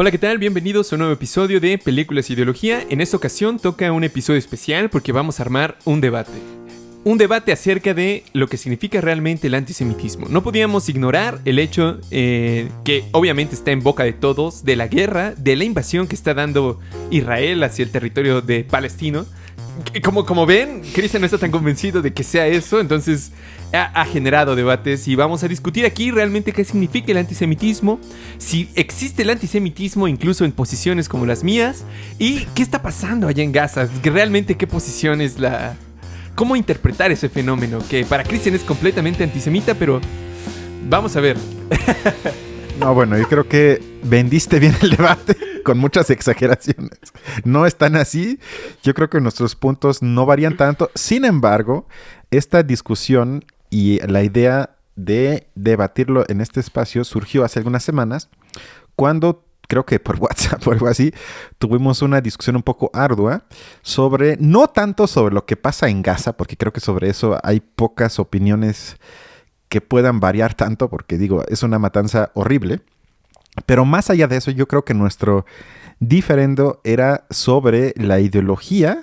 Hola, ¿qué tal? Bienvenidos a un nuevo episodio de Películas e Ideología. En esta ocasión toca un episodio especial porque vamos a armar un debate. Un debate acerca de lo que significa realmente el antisemitismo. No podíamos ignorar el hecho que obviamente está en boca de todos, de la guerra, de la invasión que está dando Israel hacia el territorio de Palestina. Como ven, Cristian no está tan convencido de que sea eso, entonces ha generado debates y vamos a discutir aquí realmente qué significa el antisemitismo, si existe el antisemitismo incluso en posiciones como las mías y qué está pasando allá en Gaza, realmente qué posición es la... ¿Cómo interpretar ese fenómeno? Que para Cristian es completamente antisemita, pero vamos a ver. No, bueno, yo creo que vendiste bien el debate con muchas exageraciones. No es tan así. Yo creo que nuestros puntos no varían tanto. Sin embargo, esta discusión y la idea de debatirlo en este espacio surgió hace algunas semanas cuando... creo que por WhatsApp o algo así, tuvimos una discusión un poco ardua sobre, no tanto sobre lo que pasa en Gaza, porque creo que sobre eso hay pocas opiniones que puedan variar tanto, porque digo, es una matanza horrible. Pero más allá de eso, yo creo que nuestro diferendo era sobre la ideología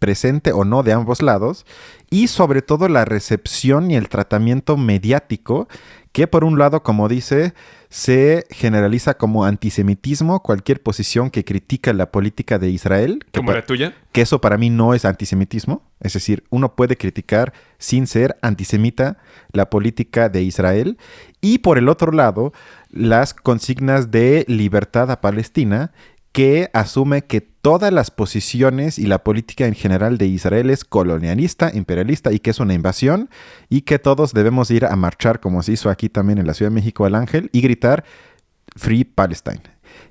presente o no de ambos lados y sobre todo la recepción y el tratamiento mediático que por un lado, como dice, se generaliza como antisemitismo cualquier posición que critica la política de Israel. ¿Como la tuya? Que eso para mí no es antisemitismo. Es decir, uno puede criticar sin ser antisemita la política de Israel. Y por el otro lado, las consignas de libertad a Palestina, que asume que todas las posiciones y la política en general de Israel es colonialista, imperialista y que es una invasión y que todos debemos ir a marchar, como se hizo aquí también en la Ciudad de México al Ángel, y gritar Free Palestine,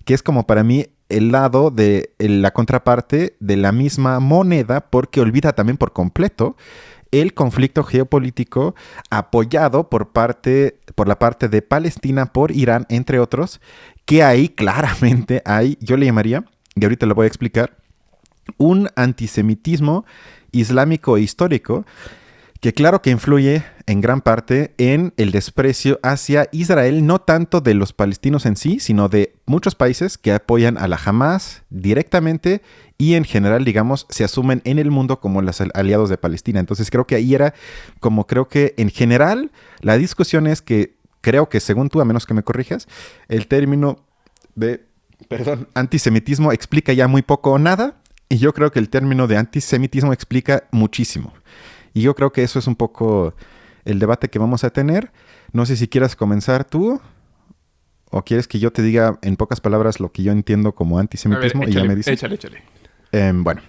que es como para mí el lado de la contraparte de la misma moneda, porque olvida también por completo el conflicto geopolítico apoyado por la parte de Palestina por Irán, entre otros, que ahí claramente hay, yo le llamaría, y ahorita lo voy a explicar, un antisemitismo islámico e histórico que claro que influye en gran parte en el desprecio hacia Israel, no tanto de los palestinos en sí, sino de muchos países que apoyan a la Hamas directamente y en general, digamos, se asumen en el mundo como los aliados de Palestina. Entonces creo que ahí era como creo que en general la discusión es que creo que según tú, a menos que me corrijas, el término de, antisemitismo explica ya muy poco o nada y yo creo que el término de antisemitismo explica muchísimo. Y yo creo que eso es un poco el debate que vamos a tener. No sé si quieras comenzar tú o quieres que yo te diga en pocas palabras lo que yo entiendo como antisemitismo. A ver, échale, y ya me dices. Échale. Bueno,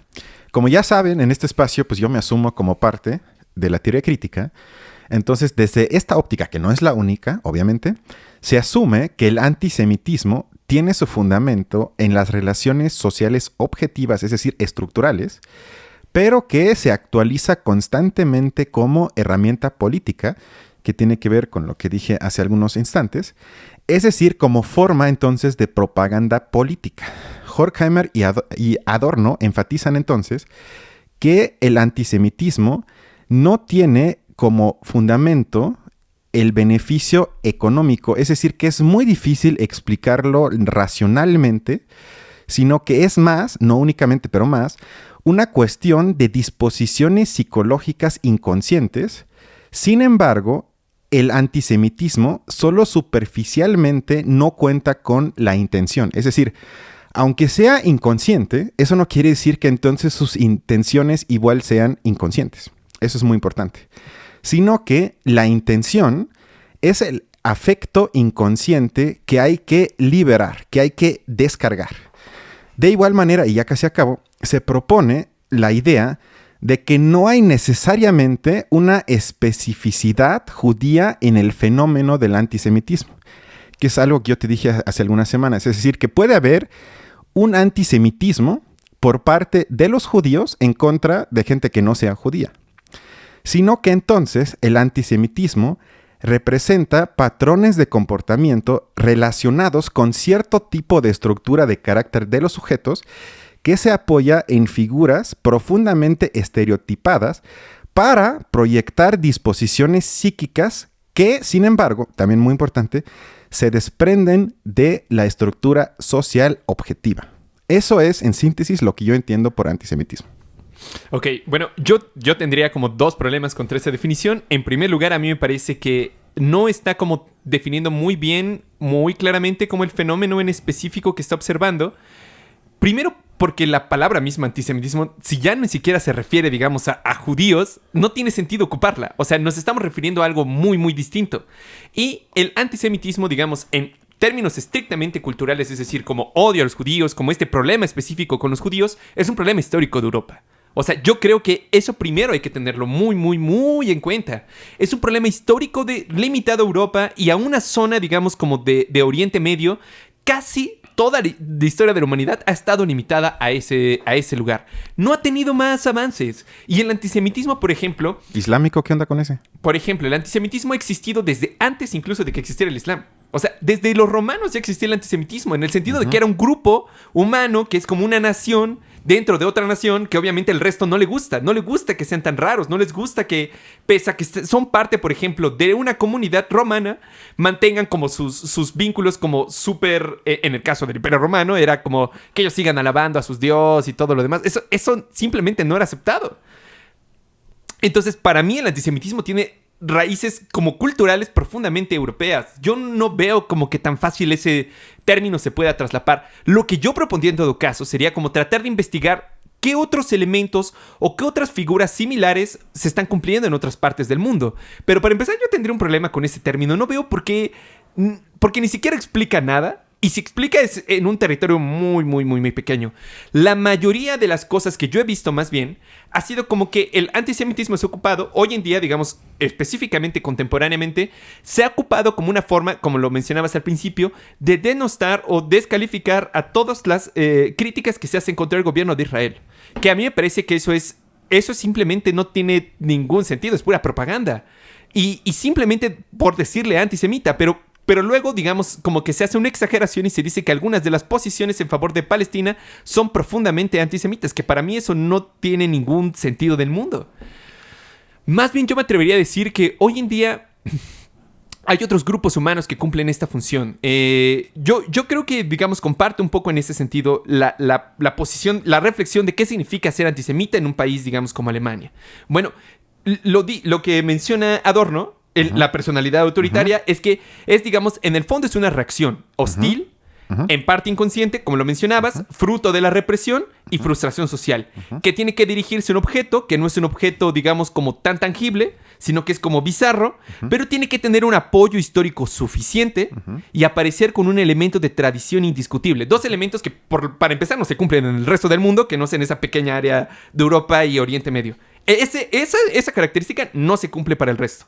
como ya saben, en este espacio pues yo me asumo como parte de la teoría crítica. Entonces, desde esta óptica, que no es la única, obviamente, se asume que el antisemitismo tiene su fundamento en las relaciones sociales objetivas, es decir, estructurales, pero que se actualiza constantemente como herramienta política, que tiene que ver con lo que dije hace algunos instantes, es decir, como forma entonces de propaganda política. Horkheimer y Adorno enfatizan entonces que el antisemitismo no tiene como fundamento el beneficio económico, es decir, que es muy difícil explicarlo racionalmente, sino que es más, no únicamente, pero más, una cuestión de disposiciones psicológicas inconscientes. Sin embargo, el antisemitismo solo superficialmente no cuenta con la intención. Es decir, aunque sea inconsciente, eso no quiere decir que entonces sus intenciones igual sean inconscientes. Eso es muy importante. Sino que la intención es el afecto inconsciente que hay que liberar, que hay que descargar. De igual manera, y ya casi acabo, se propone la idea de que no hay necesariamente una especificidad judía en el fenómeno del antisemitismo, que es algo que yo te dije hace algunas semanas. Es decir, que puede haber un antisemitismo por parte de los judíos en contra de gente que no sea judía, sino que entonces el antisemitismo representa patrones de comportamiento relacionados con cierto tipo de estructura de carácter de los sujetos que se apoya en figuras profundamente estereotipadas para proyectar disposiciones psíquicas que, sin embargo, también muy importante, se desprenden de la estructura social objetiva. Eso es, en síntesis, lo que yo entiendo por antisemitismo. Ok, bueno, yo tendría como dos problemas contra esa definición. En primer lugar, a mí me parece que no está como definiendo muy bien, muy claramente como el fenómeno en específico que está observando. Primero, porque la palabra misma antisemitismo, si ya ni siquiera se refiere, digamos, a judíos, no tiene sentido ocuparla. O sea, nos estamos refiriendo a algo muy, muy distinto. Y el antisemitismo, digamos, en términos estrictamente culturales, es decir, como odio a los judíos, como este problema específico con los judíos, es un problema histórico de Europa. O sea, yo creo que eso primero hay que tenerlo muy, muy, muy en cuenta. Es un problema histórico limitado a Europa y a una zona, digamos, como de Oriente Medio. Casi toda la historia de la humanidad ha estado limitada a ese lugar. No ha tenido más avances. Y el antisemitismo, por ejemplo... ¿Islámico? ¿Qué onda con ese? Por ejemplo, el antisemitismo ha existido desde antes incluso de que existiera el Islam. O sea, desde los romanos ya existía el antisemitismo, en el sentido de que era un grupo humano que es como una nación dentro de otra nación que obviamente el resto no le gusta. No le gusta que sean tan raros, no les gusta que, pese a que son parte, por ejemplo, de una comunidad romana, mantengan como sus vínculos como súper... En el caso del Imperio Romano era como que ellos sigan alabando a sus dioses y todo lo demás. Eso simplemente no era aceptado. Entonces, para mí el antisemitismo tiene raíces como culturales profundamente europeas. Yo no veo como que tan fácil ese término se pueda traslapar. Lo que yo propondría en todo caso sería como tratar de investigar qué otros elementos o qué otras figuras similares se están cumpliendo en otras partes del mundo. Pero para empezar yo tendría un problema con ese término. No veo por qué... Porque ni siquiera explica nada. Y si explica es en un territorio muy, muy, muy, muy pequeño. La mayoría de las cosas que yo he visto más bien ha sido como que el antisemitismo se ha ocupado, hoy en día, digamos, específicamente contemporáneamente, se ha ocupado como una forma, como lo mencionabas al principio, de denostar o descalificar a todas las críticas que se hacen contra el gobierno de Israel. Que a mí me parece que eso simplemente no tiene ningún sentido, es pura propaganda. Y simplemente por decirle antisemita, pero luego, digamos, como que se hace una exageración y se dice que algunas de las posiciones en favor de Palestina son profundamente antisemitas, que para mí eso no tiene ningún sentido del mundo. Más bien yo me atrevería a decir que hoy en día hay otros grupos humanos que cumplen esta función. Yo creo que, digamos, comparto un poco en ese sentido la posición, la reflexión de qué significa ser antisemita en un país, digamos, como Alemania. Bueno, lo que menciona Adorno, la personalidad autoritaria, es que digamos, en el fondo es una reacción hostil, en parte inconsciente, como lo mencionabas, fruto de la represión y frustración social, que tiene que dirigirse a un objeto, que no es un objeto, digamos, como tan tangible, sino que es como bizarro, pero tiene que tener un apoyo histórico suficiente y aparecer con un elemento de tradición indiscutible. Dos elementos que, para empezar, no se cumplen en el resto del mundo, que no es en esa pequeña área de Europa y Oriente Medio. Esa característica no se cumple para el resto.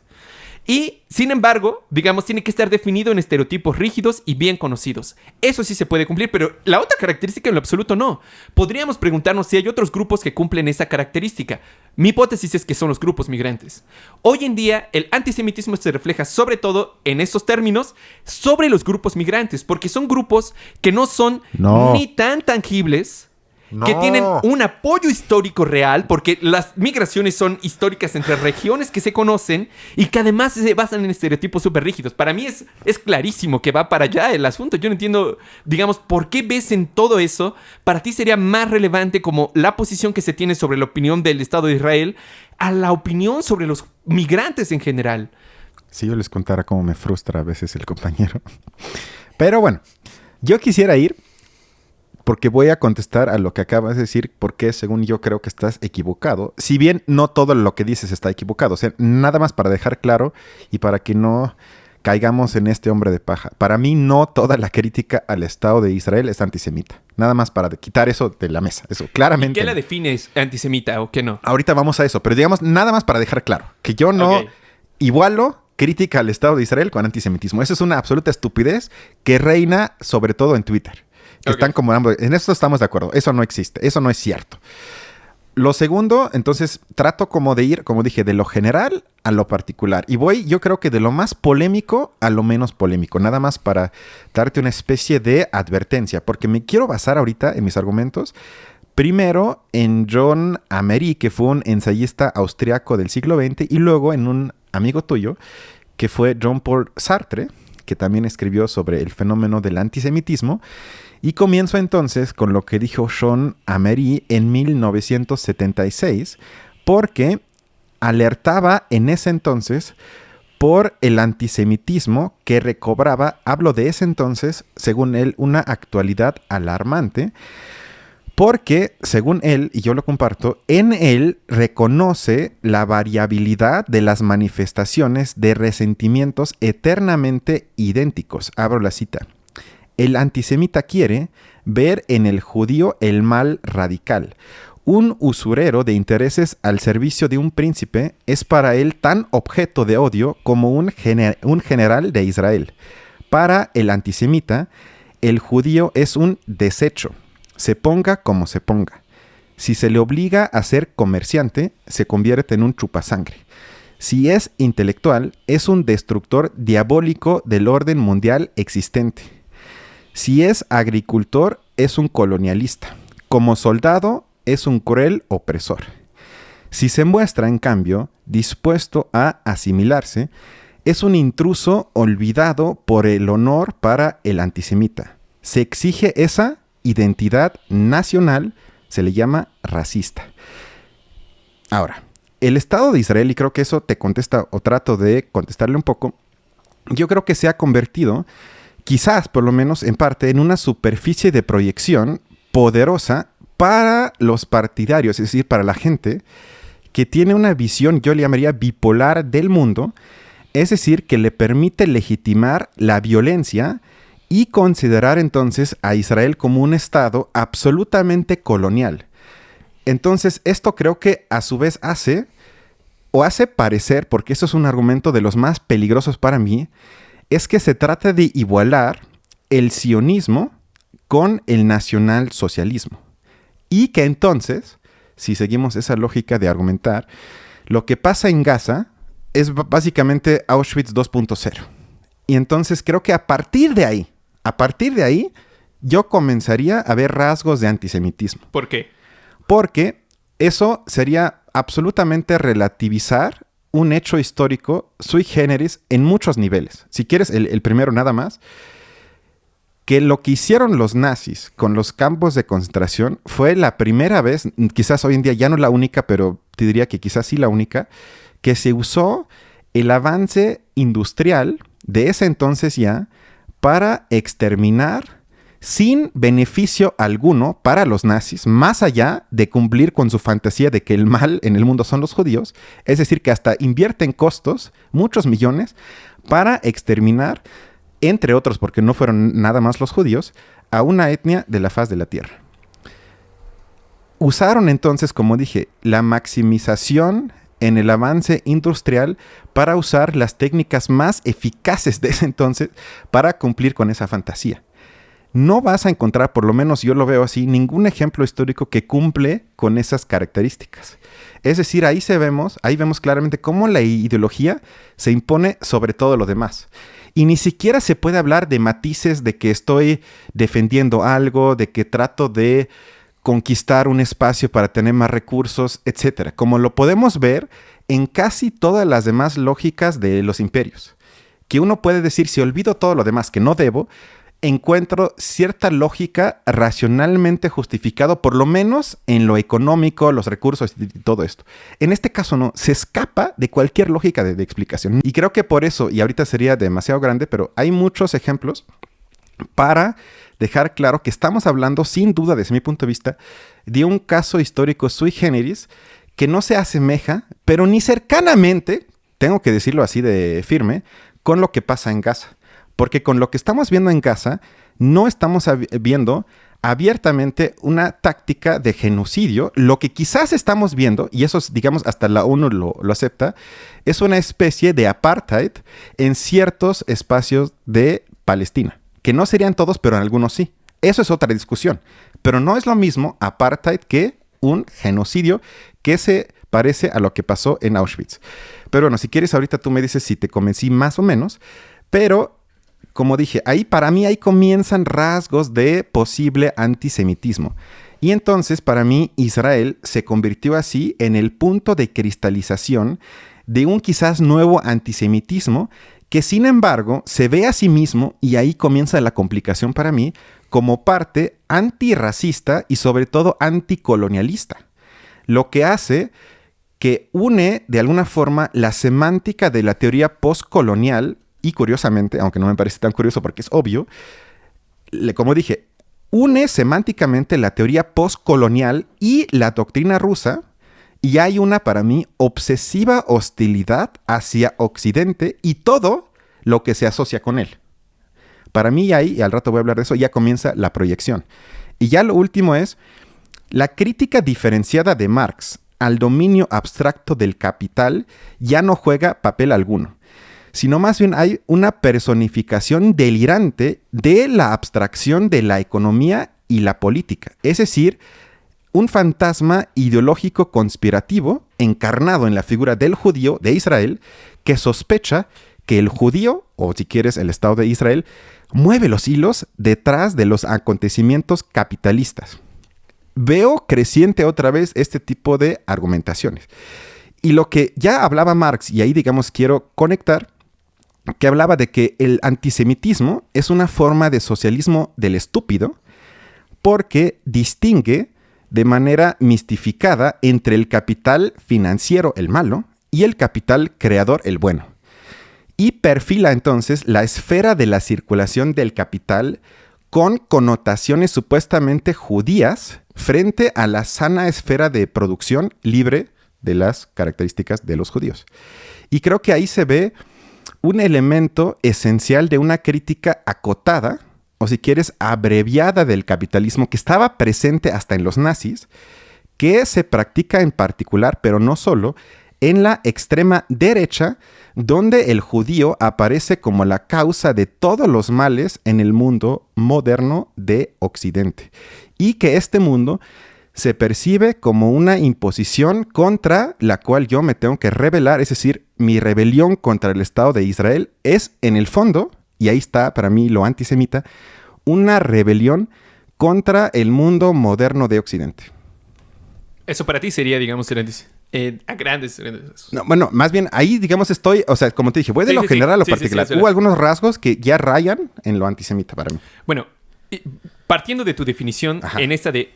Y, sin embargo, digamos, tiene que estar definido en estereotipos rígidos y bien conocidos. Eso sí se puede cumplir, pero la otra característica en lo absoluto no. Podríamos preguntarnos si hay otros grupos que cumplen esa característica. Mi hipótesis es que son los grupos migrantes. Hoy en día, el antisemitismo se refleja sobre todo en esos términos sobre los grupos migrantes, porque son grupos que no son ni tan tangibles, que tienen un apoyo histórico real, porque las migraciones son históricas entre regiones que se conocen y que además se basan en estereotipos súper rígidos. Para mí es clarísimo que va para allá el asunto. Yo no entiendo, digamos, por qué ves en todo eso. Para ti sería más relevante como la posición que se tiene sobre la opinión del Estado de Israel a la opinión sobre los migrantes en general. Si yo les contara cómo me frustra a veces el compañero. Pero bueno, yo quisiera ir, porque voy a contestar a lo que acabas de decir, porque según yo creo que estás equivocado. Si bien no todo lo que dices está equivocado. O sea, nada más para dejar claro y para que no caigamos en este hombre de paja. Para mí no toda la crítica al Estado de Israel es antisemita. Nada más para quitar eso de la mesa. Eso, claramente. ¿Y qué la defines antisemita o qué no? Ahorita vamos a eso, pero digamos, nada más para dejar claro que yo no igualo crítica al Estado de Israel con antisemitismo. Eso es una absoluta estupidez que reina sobre todo en Twitter. Que están como ambos. En esto estamos de acuerdo. Eso no existe. Eso no es cierto. Lo segundo, entonces, trato como de ir, como dije, de lo general a lo particular. Y voy, yo creo que de lo más polémico a lo menos polémico. Nada más para darte una especie de advertencia. Porque me quiero basar ahorita en mis argumentos. Primero en John Amery, que fue un ensayista austriaco del siglo XX. Y luego en un amigo tuyo, que fue Jean-Paul Sartre, que también escribió sobre el fenómeno del antisemitismo. Y comienzo entonces con lo que dijo Sean Amery en 1976, porque alertaba en ese entonces por el antisemitismo que recobraba, hablo de ese entonces, según él, una actualidad alarmante, porque, según él, y yo lo comparto, en él reconoce la variabilidad de las manifestaciones de resentimientos eternamente idénticos. Abro la cita. El antisemita quiere ver en el judío el mal radical. Un usurero de intereses al servicio de un príncipe es para él tan objeto de odio como un general de Israel. Para el antisemita, el judío es un desecho, se ponga como se ponga. Si se le obliga a ser comerciante, se convierte en un chupasangre. Si es intelectual, es un destructor diabólico del orden mundial existente. Si es agricultor, es un colonialista. Como soldado, es un cruel opresor. Si se muestra, en cambio, dispuesto a asimilarse, es un intruso olvidado por el honor para el antisemita. Se exige esa identidad nacional, se le llama racista. Ahora, el Estado de Israel, y creo que eso te contesta o trato de contestarle un poco, yo creo que se ha convertido, quizás por lo menos en parte, en una superficie de proyección poderosa para los partidarios, es decir, para la gente que tiene una visión, yo le llamaría bipolar del mundo, es decir, que le permite legitimar la violencia y considerar entonces a Israel como un Estado absolutamente colonial. Entonces, esto creo que a su vez hace parecer, porque eso es un argumento de los más peligrosos para mí, es que se trata de igualar el sionismo con el nacionalsocialismo. Y que entonces, si seguimos esa lógica de argumentar, lo que pasa en Gaza es básicamente Auschwitz 2.0. Y entonces creo que a partir de ahí, yo comenzaría a ver rasgos de antisemitismo. ¿Por qué? Porque eso sería absolutamente relativizar un hecho histórico sui generis en muchos niveles. Si quieres, el primero nada más, que lo que hicieron los nazis con los campos de concentración fue la primera vez, quizás hoy en día ya no la única, pero te diría que quizás sí la única, que se usó el avance industrial de ese entonces ya para exterminar sin beneficio alguno para los nazis, más allá de cumplir con su fantasía de que el mal en el mundo son los judíos, es decir, que hasta invierten costos, muchos millones, para exterminar, entre otros, porque no fueron nada más los judíos, a una etnia de la faz de la tierra. Usaron entonces, como dije, la maximización en el avance industrial para usar las técnicas más eficaces de ese entonces para cumplir con esa fantasía. No vas a encontrar, por lo menos yo lo veo así, ningún ejemplo histórico que cumple con esas características. Es decir, ahí vemos claramente cómo la ideología se impone sobre todo lo demás. Y ni siquiera se puede hablar de matices de que estoy defendiendo algo, de que trato de conquistar un espacio para tener más recursos, etc. Como lo podemos ver en casi todas las demás lógicas de los imperios. Que uno puede decir, si olvido todo lo demás que no debo, encuentro cierta lógica racionalmente justificado, por lo menos en lo económico, los recursos y todo esto. En este caso no, se escapa de cualquier lógica de explicación. Y creo que por eso, y ahorita sería demasiado grande, pero hay muchos ejemplos para dejar claro que estamos hablando, sin duda desde mi punto de vista, de un caso histórico sui generis que no se asemeja, pero ni cercanamente, tengo que decirlo así de firme, con lo que pasa en Gaza. Porque con lo que estamos viendo en Gaza, no estamos viendo abiertamente una táctica de genocidio. Lo que quizás estamos viendo, y eso, digamos, hasta la ONU lo acepta, es una especie de apartheid en ciertos espacios de Palestina. Que no serían todos, pero en algunos sí. Eso es otra discusión. Pero no es lo mismo apartheid que un genocidio que se parece a lo que pasó en Auschwitz. Pero bueno, si quieres ahorita tú me dices si te convencí más o menos, pero como dije, para mí ahí comienzan rasgos de posible antisemitismo. Y entonces, para mí, Israel se convirtió así en el punto de cristalización de un quizás nuevo antisemitismo que sin embargo se ve a sí mismo, y ahí comienza la complicación para mí, como parte antirracista y sobre todo anticolonialista. Lo que hace que une de alguna forma la semántica de la teoría postcolonial y curiosamente, aunque no me parece tan curioso porque es obvio, como dije, une semánticamente la teoría postcolonial y la doctrina rusa y hay una, para mí, obsesiva hostilidad hacia Occidente y todo lo que se asocia con él. Para mí ahí, y al rato voy a hablar de eso, ya comienza la proyección. Y ya lo último es la crítica diferenciada de Marx al dominio abstracto del capital ya no juega papel alguno, sino más bien hay una personificación delirante de la abstracción de la economía y la política. Es decir, un fantasma ideológico conspirativo encarnado en la figura del judío de Israel que sospecha que el judío, o si quieres el Estado de Israel, mueve los hilos detrás de los acontecimientos capitalistas. Veo creciente otra vez este tipo de argumentaciones. Y lo que ya hablaba Marx, y ahí digamos quiero conectar, que hablaba de que el antisemitismo es una forma de socialismo del estúpido porque distingue de manera mistificada entre el capital financiero, el malo, y el capital creador, el bueno. Y perfila entonces la esfera de la circulación del capital con connotaciones supuestamente judías frente a la sana esfera de producción libre de las características de los judíos. Y creo que ahí se ve un elemento esencial de una crítica acotada, o si quieres, abreviada del capitalismo que estaba presente hasta en los nazis, que se practica en particular, pero no solo, en la extrema derecha, donde el judío aparece como la causa de todos los males en el mundo moderno de Occidente. Y que este mundo se percibe como una imposición contra la cual yo me tengo que rebelar, es decir, mi rebelión contra el Estado de Israel es, en el fondo, y ahí está para mí lo antisemita, una rebelión contra el mundo moderno de Occidente. Eso para ti sería, digamos, el antisemita. A grandes rasgos. No, bueno, más bien ahí, digamos, estoy, o sea, como te dije, voy de lo general a lo particular. Hubo algunos rasgos que ya rayan en lo antisemita para mí. Bueno, partiendo de tu definición, Ajá. en esta de,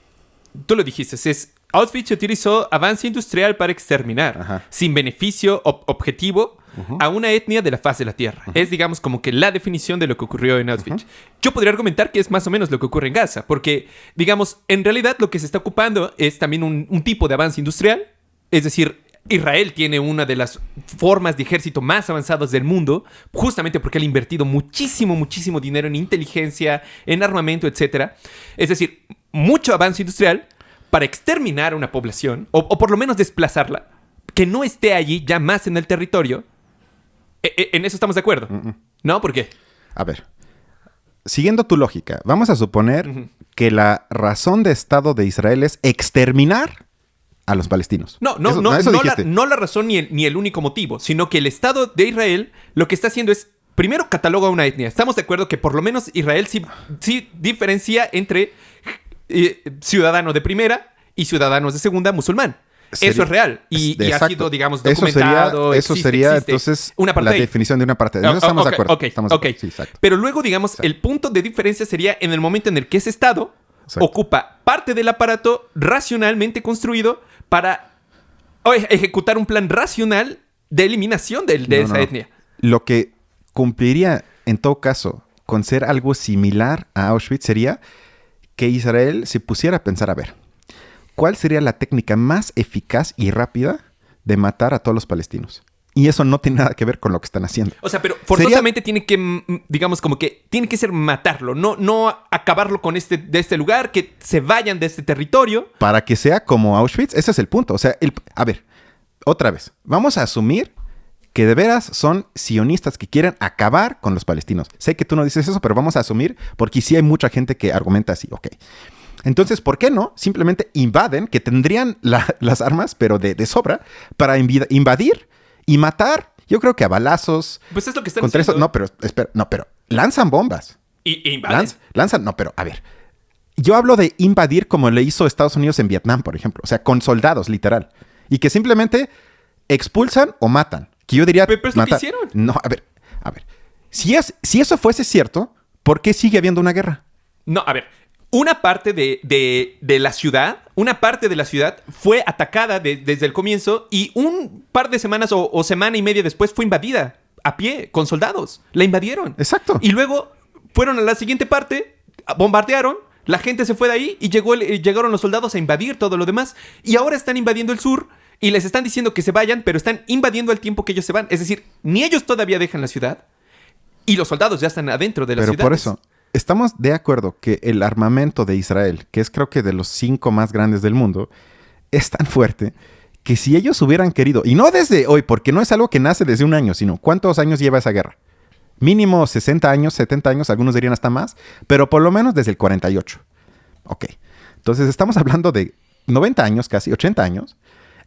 tú lo dijiste, es Auschwitz utilizó avance industrial para exterminar, Ajá. sin beneficio objetivo, a una etnia de la faz de la Tierra. Es, digamos, como que la definición de lo que ocurrió en Auschwitz. Yo podría argumentar que es más o menos lo que ocurre en Gaza, porque, digamos, en realidad lo que se está ocupando es también un tipo de avance industrial. Es decir, Israel tiene una de las formas de ejército más avanzadas del mundo, justamente porque ha invertido muchísimo dinero en inteligencia, en armamento, etc. Es decir, mucho avance industrial para exterminar a una población, o por lo menos desplazarla, que no esté allí ya más en el territorio. En eso estamos de acuerdo, ¿no? ¿Por qué? A ver, siguiendo tu lógica, vamos a suponer que la razón de Estado de Israel es exterminar a los palestinos. No la razón ni el único motivo, sino que el Estado de Israel lo que está haciendo es, primero cataloga una etnia. Estamos de acuerdo que por lo menos Israel sí diferencia entre ciudadano de primera y ciudadanos de segunda musulmán. Eso es real y ha sido, digamos, documentado. Eso sería entonces la definición de una parte. En eso estamos de acuerdo. Sí, pero luego, digamos, el punto de diferencia sería en el momento en el que ese Estado ocupa parte del aparato racionalmente construido para ejecutar un plan racional de eliminación de esa etnia. Lo que cumpliría, en todo caso, con ser algo similar a Auschwitz sería que Israel se pusiera a pensar, a ver, ¿cuál sería la técnica más eficaz y rápida de matar a todos los palestinos? Y eso no tiene nada que ver con lo que están haciendo. O sea, pero forzosamente tiene que, digamos, como que tiene que ser matarlo, no acabarlo con de este lugar, que se vayan de este territorio. Para que sea como Auschwitz, ese es el punto. O sea, a ver, otra vez, vamos a asumir que de veras son sionistas que quieren acabar con los palestinos. Sé que tú no dices eso, pero vamos a asumir, porque sí hay mucha gente que argumenta así, ok. Entonces, ¿por qué no? Simplemente invaden, que tendrían las armas, pero de sobra, para invadir y matar, yo creo que a balazos. Pues es lo que están haciendo. No, pero espera, pero lanzan bombas. Y invaden. Lanzan, no, pero a ver. Yo hablo de invadir como le hizo Estados Unidos en Vietnam, por ejemplo. O sea, con soldados, literal. Y que simplemente expulsan o matan. Que yo diría... Pero es lo que hicieron. No, a ver. A ver, si eso fuese cierto, ¿por qué sigue habiendo una guerra? No, a ver. Una parte de la ciudad, fue atacada desde el comienzo y un par de semanas o semana y media después fue invadida a pie con soldados. La invadieron. Exacto. Y luego fueron a la siguiente parte, bombardearon, la gente se fue de ahí y llegaron los soldados a invadir todo lo demás. Y ahora están invadiendo el sur y les están diciendo que se vayan, pero están invadiendo al tiempo que ellos se van. Es decir, ni ellos todavía dejan la ciudad y los soldados ya están adentro de la ciudad. Pero por eso, estamos de acuerdo que el armamento de Israel, que es creo que de los 5 más grandes del mundo, es tan fuerte que si ellos hubieran querido, y no desde hoy, porque no es algo que nace desde un año, sino ¿cuántos años lleva esa guerra? Mínimo 60 años, 70 años, algunos dirían hasta más, pero por lo menos desde el 48. Ok, entonces estamos hablando de 90 años, casi 80 años,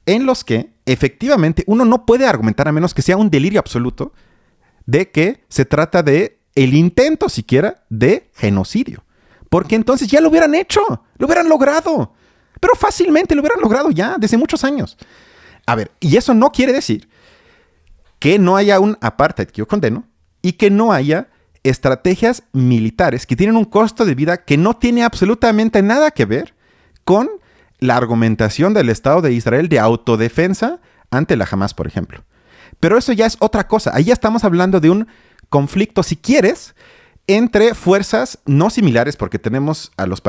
en los que efectivamente uno no puede argumentar a menos que sea un delirio absoluto de que se trata de el intento siquiera de genocidio. Porque entonces ya lo hubieran hecho, lo hubieran logrado. Pero fácilmente lo hubieran logrado ya, desde muchos años. A ver, y eso no quiere decir que no haya un apartheid que yo condeno y que no haya estrategias militares que tienen un costo de vida que no tiene absolutamente nada que ver con la argumentación del Estado de Israel de autodefensa ante la Hamas, por ejemplo. Pero eso ya es otra cosa. Ahí ya estamos hablando de un conflicto, si quieres, entre fuerzas no similares, porque tenemos a los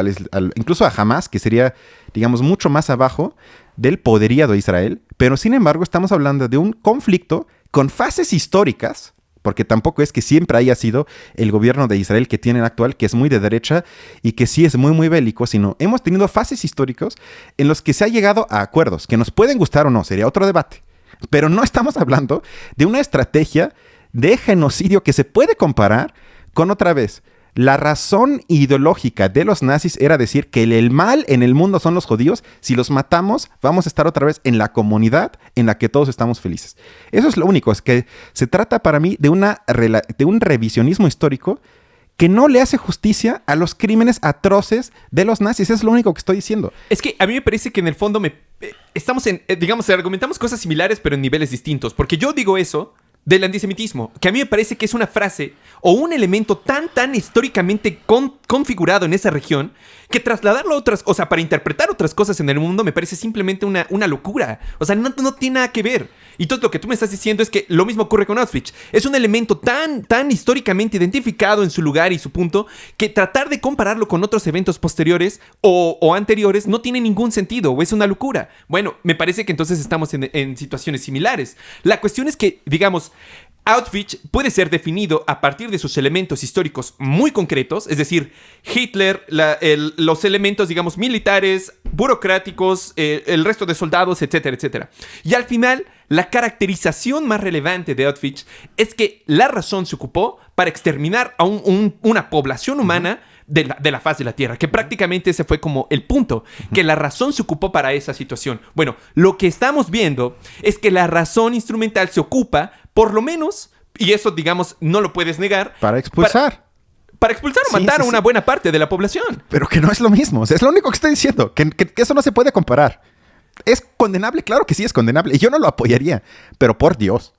incluso a Hamas, que sería, digamos, mucho más abajo del poderío de Israel, pero sin embargo estamos hablando de un conflicto con fases históricas, porque tampoco es que siempre haya sido el gobierno de Israel que tienen actual, que es muy de derecha y que sí es muy, muy bélico, sino hemos tenido fases históricos en los que se ha llegado a acuerdos, que nos pueden gustar o no, sería otro debate, pero no estamos hablando de una estrategia de genocidio que se puede comparar con, otra vez, la razón ideológica de los nazis era decir que el mal en el mundo son los judíos. Si los matamos, vamos a estar otra vez en la comunidad en la que todos estamos felices. Eso es lo único, es que se trata para mí de un revisionismo histórico que no le hace justicia a los crímenes atroces de los nazis. Es lo único que estoy diciendo. Es que a mí me parece que en el fondo estamos digamos, argumentamos cosas similares pero en niveles distintos. Porque yo digo eso del antisemitismo, que a mí me parece que es una frase o un elemento tan históricamente configurado en esa región que trasladarlo a otras, o sea, para interpretar otras cosas en el mundo me parece simplemente una locura. O sea, no tiene nada que ver. Y todo lo que tú me estás diciendo es que lo mismo ocurre con Auschwitz. Es un elemento tan históricamente identificado en su lugar y su punto que tratar de compararlo con otros eventos posteriores o anteriores no tiene ningún sentido o es una locura. Bueno, me parece que entonces estamos en situaciones similares. La cuestión es que, digamos, Auschwitz puede ser definido a partir de sus elementos históricos muy concretos, es decir, Hitler, los elementos, digamos, militares, burocráticos, el resto de soldados, etcétera, etcétera. Y al final, la caracterización más relevante de Auschwitz es que la razón se ocupó para exterminar a una población humana de la faz de la Tierra, que prácticamente ese fue como el punto, que la razón se ocupó para esa situación. Bueno, lo que estamos viendo es que la razón instrumental se ocupa, por lo menos, y eso, digamos, no lo puedes negar, para expulsar. Para expulsar o matar a una buena parte de la población. Pero que no es lo mismo, o sea, es lo único que estoy diciendo, que eso no se puede comparar. ¿Es condenable? Claro que sí es condenable, y yo no lo apoyaría, pero por Dios,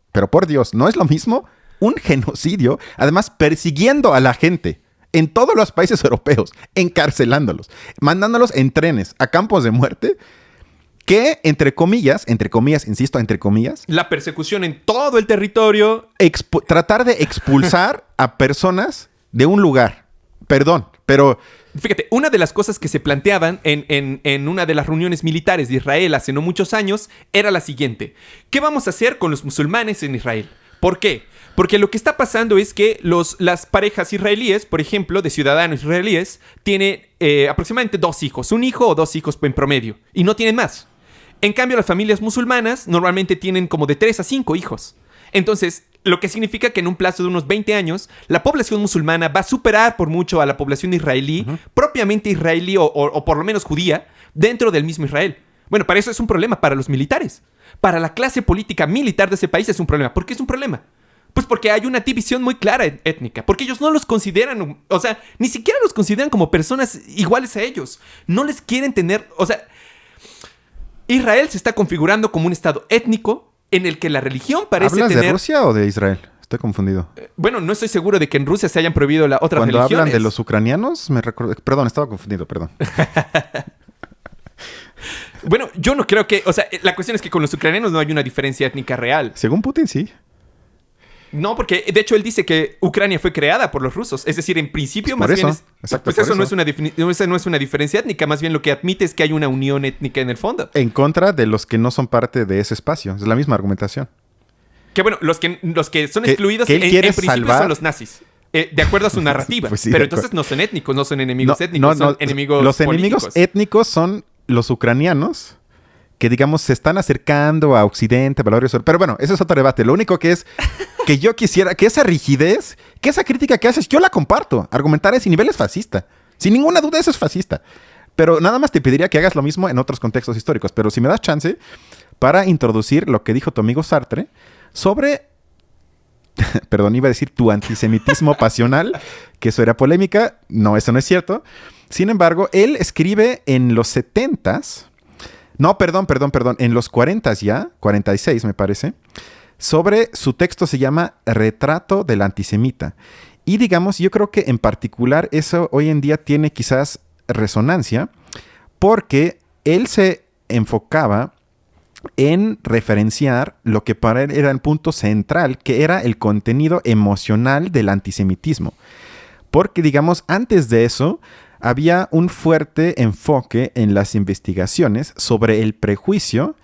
no es lo mismo un genocidio, además persiguiendo a la gente en todos los países europeos, encarcelándolos, mandándolos en trenes a campos de muerte, que, entre comillas, insisto, entre comillas, la persecución en todo el territorio, tratar de expulsar a personas de un lugar. Perdón, pero fíjate, una de las cosas que se planteaban en una de las reuniones militares de Israel hace no muchos años era la siguiente: ¿qué vamos a hacer con los musulmanes en Israel? ¿Por qué? Porque lo que está pasando es que las parejas israelíes, por ejemplo, de ciudadanos israelíes, tienen aproximadamente 2 hijos, un hijo o 2 hijos en promedio, y no tienen más. En cambio, las familias musulmanas normalmente tienen como de 3 a 5 hijos. Entonces, lo que significa que en un plazo de unos 20 años, la población musulmana va a superar por mucho a la población israelí, propiamente israelí o por lo menos judía, dentro del mismo Israel. Bueno, para eso es un problema para los militares. Para la clase política militar de ese país es un problema. ¿Por qué es un problema? Pues porque hay una división muy clara étnica. Porque ellos no los consideran, o sea, ni siquiera los consideran como personas iguales a ellos. No les quieren tener, o sea, Israel se está configurando como un estado étnico en el que la religión parece ¿Hablas tener... de Rusia o de Israel? Estoy confundido. Bueno, no estoy seguro de que en Rusia se hayan prohibido la otra Cuando religiones. hablan de los ucranianos, me recuerdo... Perdón, estaba confundido, perdón. Bueno, yo no creo que... O sea, la cuestión es que con los ucranianos no hay una diferencia étnica real. Según Putin, sí. No, porque de hecho él dice que Ucrania fue creada por los rusos. Es decir, en principio Pues más por bien eso. es... Exacto, pues por eso eso. no es una diferencia étnica. Más bien lo que admite es que hay una unión étnica en el fondo. En contra de los que no son parte de ese espacio. Es la misma argumentación. Que bueno, los que son Que excluidos él en quiere principio salvar. son los nazis. De acuerdo a su narrativa. Pues sí, pero de entonces acuerdo. no son étnicos, no son enemigos étnicos, son enemigos Los políticos. enemigos étnicos son los ucranianos que, digamos, se están acercando a Occidente, valores... Pero bueno, ese es otro debate. Lo único que es que yo quisiera que esa rigidez, que esa crítica que haces, yo la comparto. Argumentar a ese nivel es fascista. Sin ninguna duda eso es fascista. Pero nada más te pediría que hagas lo mismo en otros contextos históricos. Pero si me das chance para introducir lo que dijo tu amigo Sartre sobre... Perdón, iba a decir tu antisemitismo pasional, que eso era polémica. No, eso no es cierto. Sin embargo, él escribe en los 70s... No, perdón. En los 40s ya, 46 me parece, sobre su texto se llama Retrato del antisemita. Y digamos, yo creo que en particular eso hoy en día tiene quizás resonancia porque él se enfocaba en referenciar lo que para él era el punto central, que era el contenido emocional del antisemitismo. Porque, digamos, antes de eso había un fuerte enfoque en las investigaciones sobre el prejuicio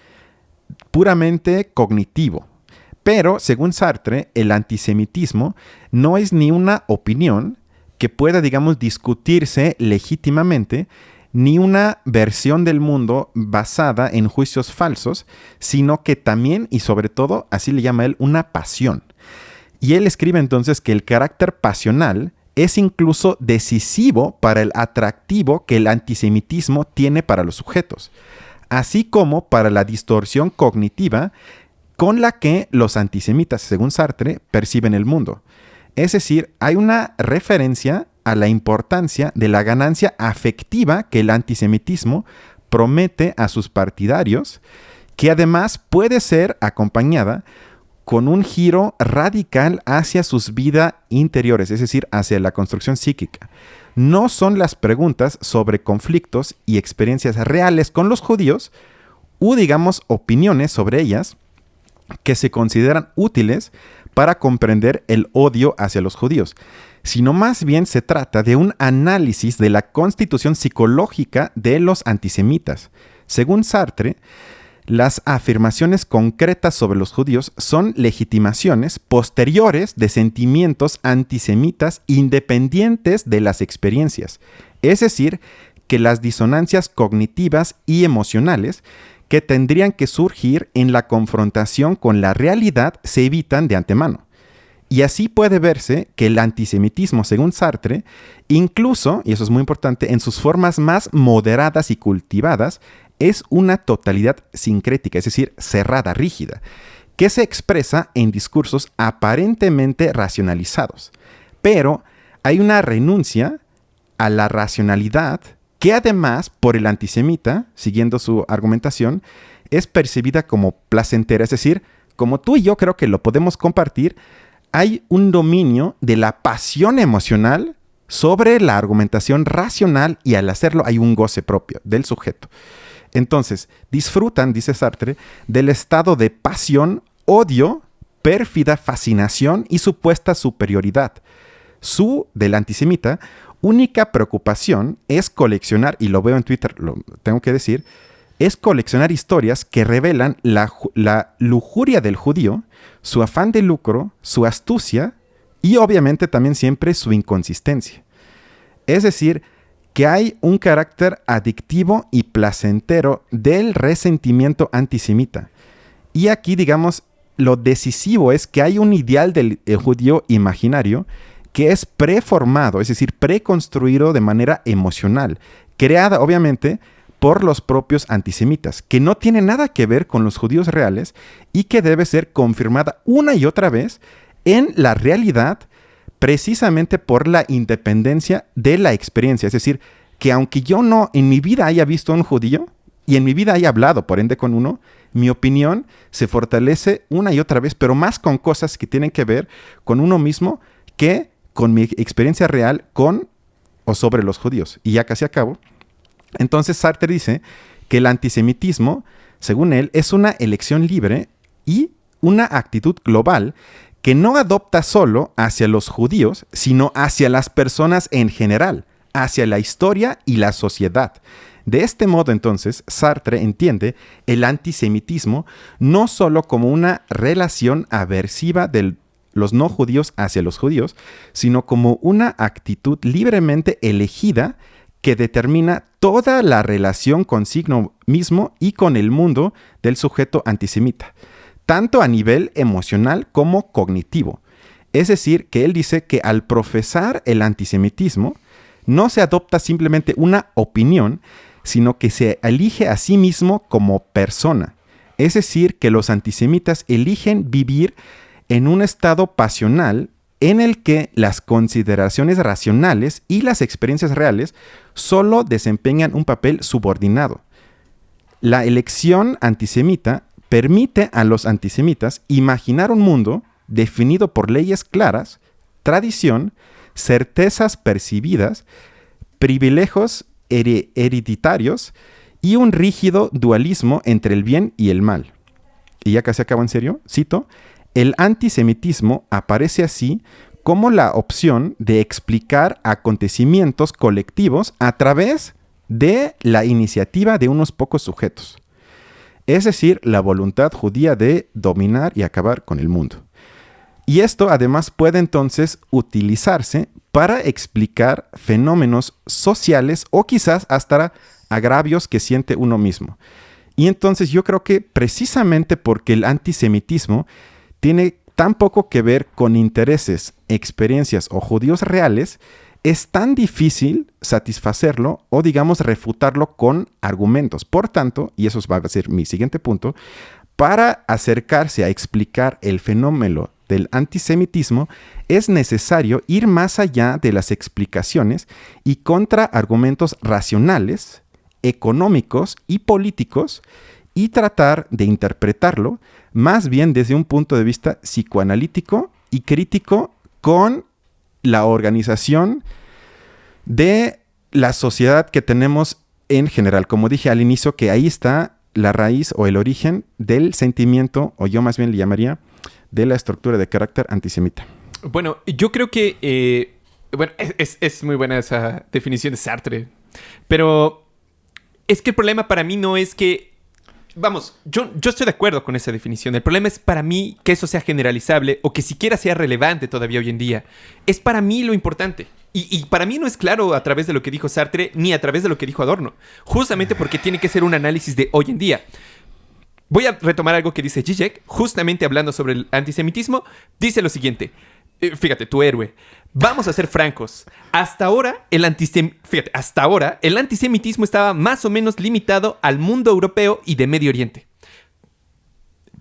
puramente cognitivo. Pero, según Sartre, el antisemitismo no es ni una opinión que pueda, digamos, discutirse legítimamente, ni una versión del mundo basada en juicios falsos, sino que también y sobre todo, así le llama él, una pasión. Y él escribe entonces que el carácter pasional es incluso decisivo para el atractivo que el antisemitismo tiene para los sujetos, así como para la distorsión cognitiva con la que los antisemitas, según Sartre, perciben el mundo. Es decir, hay una referencia a la importancia de la ganancia afectiva que el antisemitismo promete a sus partidarios, que además puede ser acompañada con un giro radical hacia sus vidas interiores, es decir, hacia la construcción psíquica. No son las preguntas sobre conflictos y experiencias reales con los judíos, u digamos opiniones sobre ellas, que se consideran útiles para comprender el odio hacia los judíos, sino más bien se trata de un análisis de la constitución psicológica de los antisemitas. Según Sartre, las afirmaciones concretas sobre los judíos son legitimaciones posteriores de sentimientos antisemitas independientes de las experiencias, es decir, que las disonancias cognitivas y emocionales que tendrían que surgir en la confrontación con la realidad se evitan de antemano. Y así puede verse que el antisemitismo, según Sartre, incluso, y eso es muy importante, en sus formas más moderadas y cultivadas, es una totalidad sincrética, es decir, cerrada, rígida, que se expresa en discursos aparentemente racionalizados. Pero hay una renuncia a la racionalidad que además, por el antisemita, siguiendo su argumentación, es percibida como placentera. Es decir, como tú y yo creo que lo podemos compartir, hay un dominio de la pasión emocional sobre la argumentación racional y al hacerlo hay un goce propio del sujeto. Entonces, disfrutan, dice Sartre, del estado de pasión, odio, pérfida fascinación y supuesta superioridad. Del antisemita, única preocupación es coleccionar, y lo veo en Twitter, lo tengo que decir, es coleccionar historias que revelan la lujuria del judío, su afán de lucro, su astucia y obviamente también siempre su inconsistencia. Es decir, que hay un carácter adictivo y placentero del resentimiento antisemita. Y aquí, digamos, lo decisivo es que hay un ideal del judío imaginario que es preformado, es decir, preconstruido de manera emocional, creada obviamente por los propios antisemitas, que no tiene nada que ver con los judíos reales y que debe ser confirmada una y otra vez en la realidad precisamente por la independencia de la experiencia. Es decir, que aunque yo no en mi vida haya visto a un judío y en mi vida haya hablado, por ende, con uno, mi opinión se fortalece una y otra vez, pero más con cosas que tienen que ver con uno mismo que con mi experiencia real con o sobre los judíos. Y ya casi acabo. Entonces Sartre dice que el antisemitismo, según él, es una elección libre y una actitud global que no adopta solo hacia los judíos, sino hacia las personas en general, hacia la historia y la sociedad. De este modo, entonces, Sartre entiende el antisemitismo no solo como una relación aversiva de los no judíos hacia los judíos, sino como una actitud libremente elegida que determina toda la relación consigo mismo y con el mundo del sujeto antisemita, tanto a nivel emocional como cognitivo. Es decir, que él dice que al profesar el antisemitismo, no se adopta simplemente una opinión, sino que se elige a sí mismo como persona. Es decir, que los antisemitas eligen vivir en un estado pasional en el que las consideraciones racionales y las experiencias reales solo desempeñan un papel subordinado. La elección antisemita permite a los antisemitas imaginar un mundo definido por leyes claras, tradición, certezas percibidas, privilegios hereditarios y un rígido dualismo entre el bien y el mal. Y ya casi acabo en serio, cito, el antisemitismo aparece así como la opción de explicar acontecimientos colectivos a través de la iniciativa de unos pocos sujetos. Es decir, la voluntad judía de dominar y acabar con el mundo. Y esto además puede entonces utilizarse para explicar fenómenos sociales o quizás hasta agravios que siente uno mismo. Y entonces yo creo que precisamente porque el antisemitismo tiene tan poco que ver con intereses, experiencias o judíos reales, es tan difícil satisfacerlo o, digamos, refutarlo con argumentos. Por tanto, y eso va a ser mi siguiente punto, para acercarse a explicar el fenómeno del antisemitismo, es necesario ir más allá de las explicaciones y contra argumentos racionales, económicos y políticos y tratar de interpretarlo más bien desde un punto de vista psicoanalítico y crítico con la organización de la sociedad que tenemos en general. Como dije al inicio, que ahí está la raíz o el origen del sentimiento, o yo más bien le llamaría, de la estructura de carácter antisemita. Bueno, yo creo que... es muy buena esa definición de Sartre. Pero es que el problema para mí no es que... Vamos, yo estoy de acuerdo con esa definición. El problema es para mí que eso sea generalizable o que siquiera sea relevante todavía hoy en día. Es para mí lo importante. Y para mí no es claro a través de lo que dijo Sartre ni a través de lo que dijo Adorno. Justamente porque tiene que ser un análisis de hoy en día. Voy a retomar algo que dice Zizek, justamente hablando sobre el antisemitismo. Dice lo siguiente. Fíjate, tu héroe. Vamos a ser francos. Hasta ahora, el antisemitismo estaba más o menos limitado al mundo europeo y de Medio Oriente.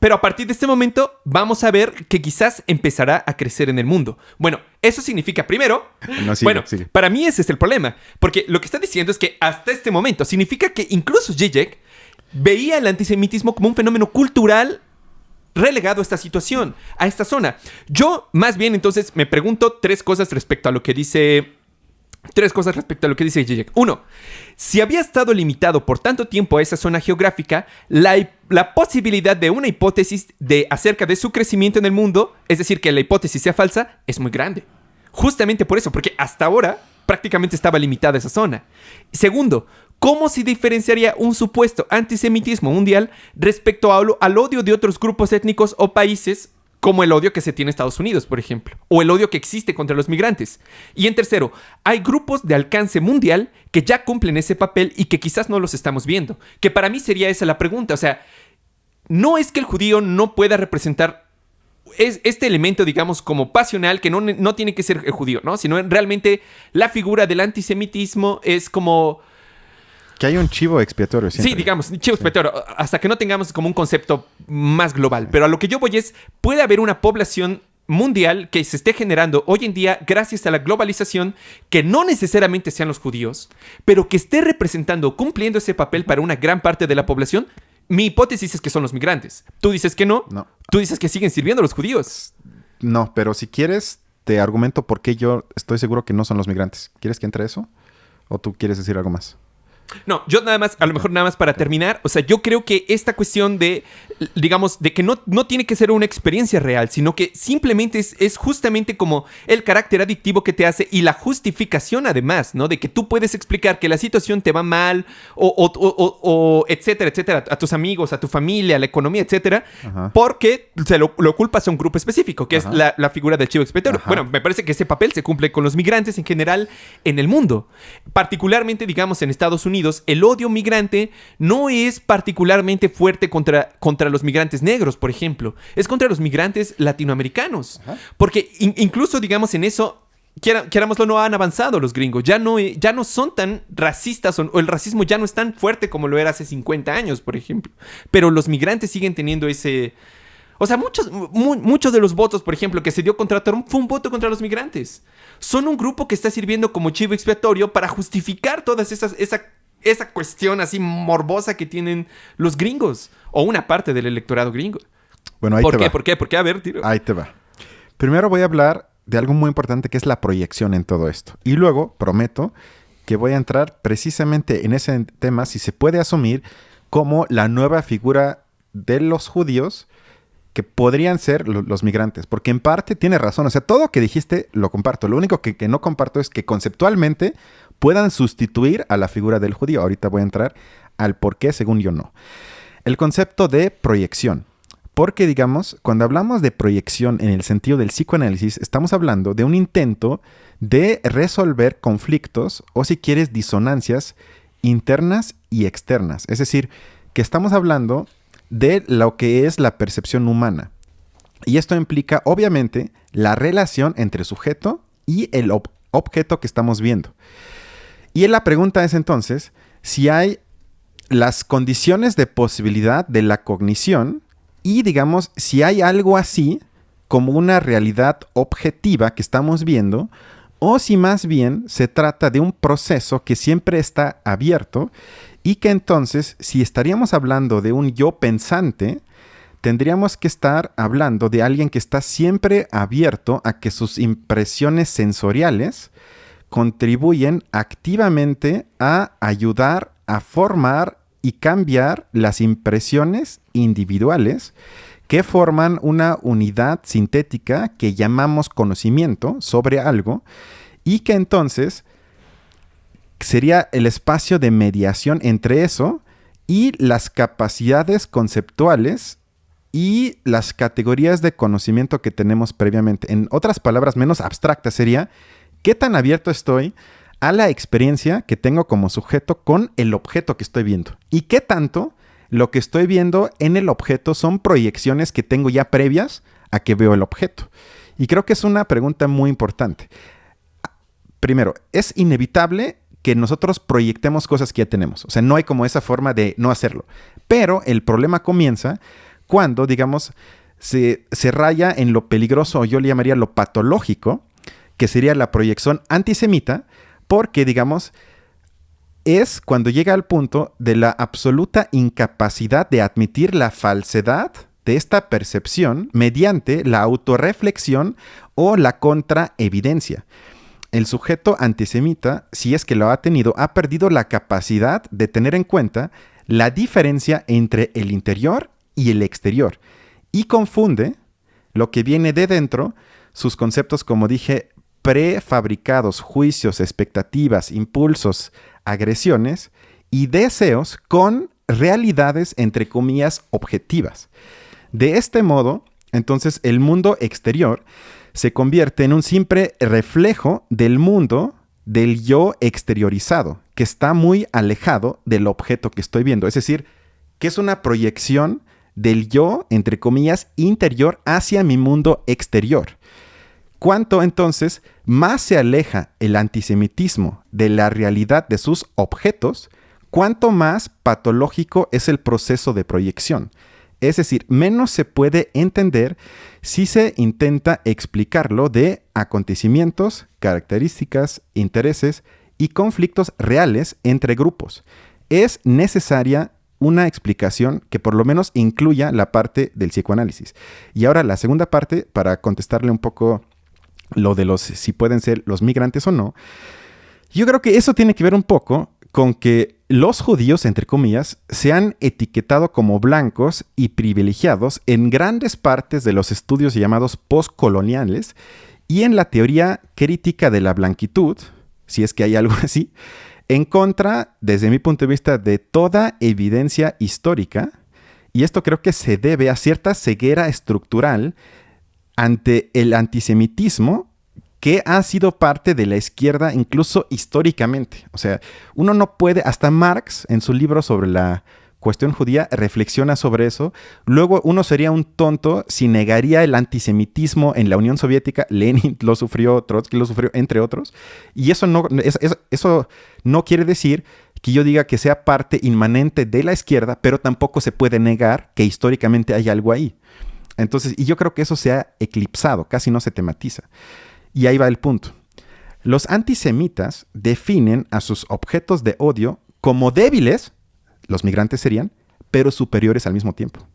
Pero a partir de este momento, vamos a ver que quizás empezará a crecer en el mundo. Bueno, eso significa primero... sigue. Para mí ese es el problema. Porque lo que está diciendo es que hasta este momento significa que incluso Zizek veía el antisemitismo como un fenómeno cultural relegado a esta situación, a esta zona. Yo, más bien, entonces, me pregunto tres cosas respecto a lo que dice Zizek. Uno, si había estado limitado por tanto tiempo a esa zona geográfica, la posibilidad de una hipótesis acerca de su crecimiento en el mundo, es decir, que la hipótesis sea falsa, es muy grande. Justamente por eso, porque hasta ahora prácticamente estaba limitada esa zona. Segundo, ¿cómo se diferenciaría un supuesto antisemitismo mundial respecto al odio de otros grupos étnicos o países, como el odio que se tiene en Estados Unidos, por ejemplo, o el odio que existe contra los migrantes? Y en tercero, hay grupos de alcance mundial que ya cumplen ese papel y que quizás no los estamos viendo. Que para mí sería esa la pregunta. O sea, no es que el judío no pueda representar este elemento, digamos, como pasional, que no tiene que ser el judío, ¿no? Sino realmente la figura del antisemitismo es como... Que hay un chivo expiatorio siempre. Sí, digamos, chivo expiatorio, hasta que no tengamos como un concepto más global. Pero a lo que yo voy es, puede haber una población mundial que se esté generando hoy en día gracias a la globalización, que no necesariamente sean los judíos, pero que esté representando, cumpliendo ese papel para una gran parte de la población, Mi hipótesis es que son los migrantes. Tú dices que no. No. Tú dices que siguen sirviendo a los judíos. No, pero si quieres, te argumento por qué yo estoy seguro que no son los migrantes. ¿Quieres que entre eso? ¿O tú quieres decir algo más? No, yo nada más, a lo mejor nada más para terminar, o sea, yo creo que esta cuestión de, digamos, de que no tiene que ser una experiencia real, sino que simplemente es justamente como el carácter adictivo que te hace y la justificación además, ¿no? De que tú puedes explicar que la situación te va mal o etcétera, etcétera, a tus amigos, a tu familia, a la economía, etcétera, Ajá. porque se lo culpas a un grupo específico, que Ajá. es la figura del chivo expiatorio. Ajá. Bueno, me parece que ese papel se cumple con los migrantes en general en el mundo. Particularmente, digamos, en Estados Unidos, el odio migrante no es particularmente fuerte contra los migrantes negros, por ejemplo. Es contra los migrantes latinoamericanos. Ajá. Porque incluso, digamos, en eso, querámoslo, no han avanzado los gringos. Ya no son tan racistas o el racismo ya no es tan fuerte como lo era hace 50 años, por ejemplo. Pero los migrantes siguen teniendo ese... O sea, muchos de los votos, por ejemplo, que se dio contra Trump fue un voto contra los migrantes. Son un grupo que está sirviendo como chivo expiatorio para justificar todas esa cuestión así morbosa que tienen los gringos. O una parte del electorado gringo. Bueno, ahí ¿Por te qué? va. ¿Por qué? ¿Por qué? A ver, tiro. Ahí te va. Primero voy a hablar de algo muy importante que es la proyección en todo esto. Y luego prometo que voy a entrar precisamente en ese tema si se puede asumir como la nueva figura de los judíos que podrían ser los migrantes. Porque en parte tiene razón. O sea, todo lo que dijiste lo comparto. Lo único que no comparto es que conceptualmente puedan sustituir a la figura del judío. Ahorita voy a entrar al por qué, según yo no. El concepto de proyección. Porque, digamos, cuando hablamos de proyección en el sentido del psicoanálisis, estamos hablando de un intento de resolver conflictos o, si quieres, disonancias internas y externas. Es decir, que estamos hablando de lo que es la percepción humana. Y esto implica, obviamente, la relación entre sujeto y el objeto que estamos viendo. Y la pregunta es entonces, si hay las condiciones de posibilidad de la cognición y, digamos, si hay algo así como una realidad objetiva que estamos viendo, o si más bien se trata de un proceso que siempre está abierto y que entonces, si estaríamos hablando de un yo pensante, tendríamos que estar hablando de alguien que está siempre abierto a que sus impresiones sensoriales contribuyen activamente a ayudar a formar y cambiar las impresiones individuales que forman una unidad sintética que llamamos conocimiento sobre algo y que entonces sería el espacio de mediación entre eso y las capacidades conceptuales y las categorías de conocimiento que tenemos previamente. En otras palabras menos abstractas sería ¿qué tan abierto estoy a la experiencia que tengo como sujeto con el objeto que estoy viendo? ¿Y qué tanto lo que estoy viendo en el objeto son proyecciones que tengo ya previas a que veo el objeto? Y creo que es una pregunta muy importante. Primero, es inevitable que nosotros proyectemos cosas que ya tenemos. O sea, no hay como esa forma de no hacerlo. Pero el problema comienza cuando, digamos, se raya en lo peligroso, o yo le llamaría lo patológico, que sería la proyección antisemita, porque, digamos, es cuando llega al punto de la absoluta incapacidad de admitir la falsedad de esta percepción mediante la autorreflexión o la contraevidencia. El sujeto antisemita, si es que lo ha tenido, ha perdido la capacidad de tener en cuenta la diferencia entre el interior y el exterior y confunde lo que viene de dentro, sus conceptos, como dije, prefabricados, juicios, expectativas, impulsos, agresiones y deseos con realidades, entre comillas, objetivas. De este modo, entonces, el mundo exterior se convierte en un simple reflejo del mundo del yo exteriorizado, que está muy alejado del objeto que estoy viendo. Es decir, que es una proyección del yo, entre comillas, interior hacia mi mundo exterior. Cuanto entonces más se aleja el antisemitismo de la realidad de sus objetos, cuanto más patológico es el proceso de proyección. Es decir, menos se puede entender si se intenta explicarlo de acontecimientos, características, intereses y conflictos reales entre grupos. Es necesaria una explicación que por lo menos incluya la parte del psicoanálisis. Y ahora la segunda parte, para contestarle un poco lo de los si pueden ser los migrantes o no, yo creo que eso tiene que ver un poco con que los judíos, entre comillas, se han etiquetado como blancos y privilegiados en grandes partes de los estudios llamados postcoloniales y en la teoría crítica de la blanquitud, si es que hay algo así, en contra, desde mi punto de vista, de toda evidencia histórica. Y esto creo que se debe a cierta ceguera estructural ante el antisemitismo que ha sido parte de la izquierda incluso históricamente. O sea, uno no puede, hasta Marx en su libro sobre la cuestión judía reflexiona sobre eso. Luego uno sería un tonto si negaría el antisemitismo en la Unión Soviética. Lenin lo sufrió, Trotsky lo sufrió, entre otros. Y eso no quiere decir que yo diga que sea parte inmanente de la izquierda, pero tampoco se puede negar que históricamente hay algo ahí. Entonces, y yo creo que eso se ha eclipsado, casi no se tematiza. Y ahí va el punto. Los antisemitas definen a sus objetos de odio como débiles, los migrantes serían, pero superiores al mismo tiempo.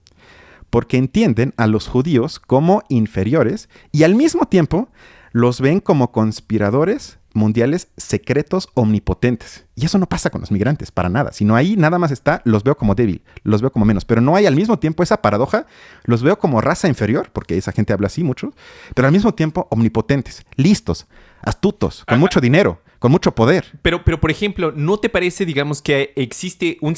Porque entienden a los judíos como inferiores y al mismo tiempo los ven como conspiradores mundiales secretos omnipotentes. Y eso no pasa con los migrantes, para nada. Sino ahí nada más está, los veo como débil, los veo como menos. Pero no hay al mismo tiempo esa paradoja, los veo como raza inferior, porque esa gente habla así mucho, pero al mismo tiempo omnipotentes, listos, astutos, con mucho dinero, con mucho poder. Pero, por ejemplo, ¿no te parece, digamos, que existe un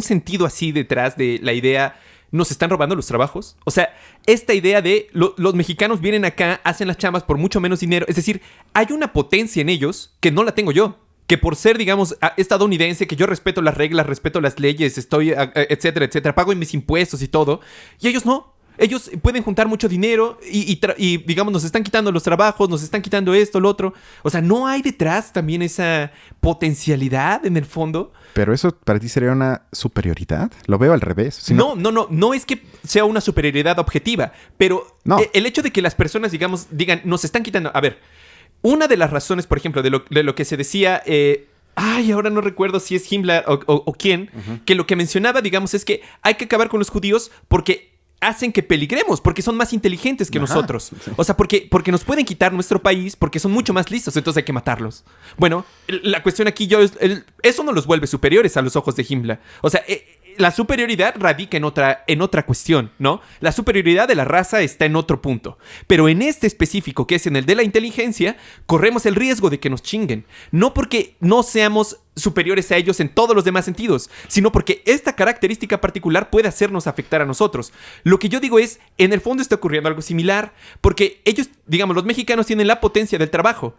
sentido así detrás de la idea nos están robando los trabajos? O sea, esta idea de los mexicanos vienen acá, hacen las chambas por mucho menos dinero. Es decir, hay una potencia en ellos que no la tengo yo. Que por ser, digamos, estadounidense, que yo respeto las reglas, respeto las leyes, etcétera, etcétera, pago mis impuestos y todo. Y ellos no. Ellos pueden juntar mucho dinero y, digamos, nos están quitando los trabajos, nos están quitando esto, lo otro. O sea, ¿no hay detrás también esa potencialidad en el fondo? Pero eso para ti sería una superioridad. Lo veo al revés. Si no es que sea una superioridad objetiva, pero no. El hecho de que las personas, digamos, digan, nos están quitando... A ver, una de las razones, por ejemplo, de lo que se decía... ahora no recuerdo si es Himmler o quién, que lo que mencionaba, digamos, es que hay que acabar con los judíos porque hacen que peligremos, porque son más inteligentes que nosotros. Sí. O sea, porque nos pueden quitar nuestro país, porque son mucho más listos, entonces hay que matarlos. Bueno, la cuestión aquí eso no los vuelve superiores a los ojos de Himmler. O sea, la superioridad radica en otra cuestión, ¿no? La superioridad de la raza está en otro punto. Pero en este específico, que es en el de la inteligencia, corremos el riesgo de que nos chinguen. No porque no seamos superiores a ellos en todos los demás sentidos, sino porque esta característica particular puede hacernos afectar a nosotros. Lo que yo digo es, en el fondo está ocurriendo algo similar, porque ellos, digamos, los mexicanos tienen la potencia del trabajo.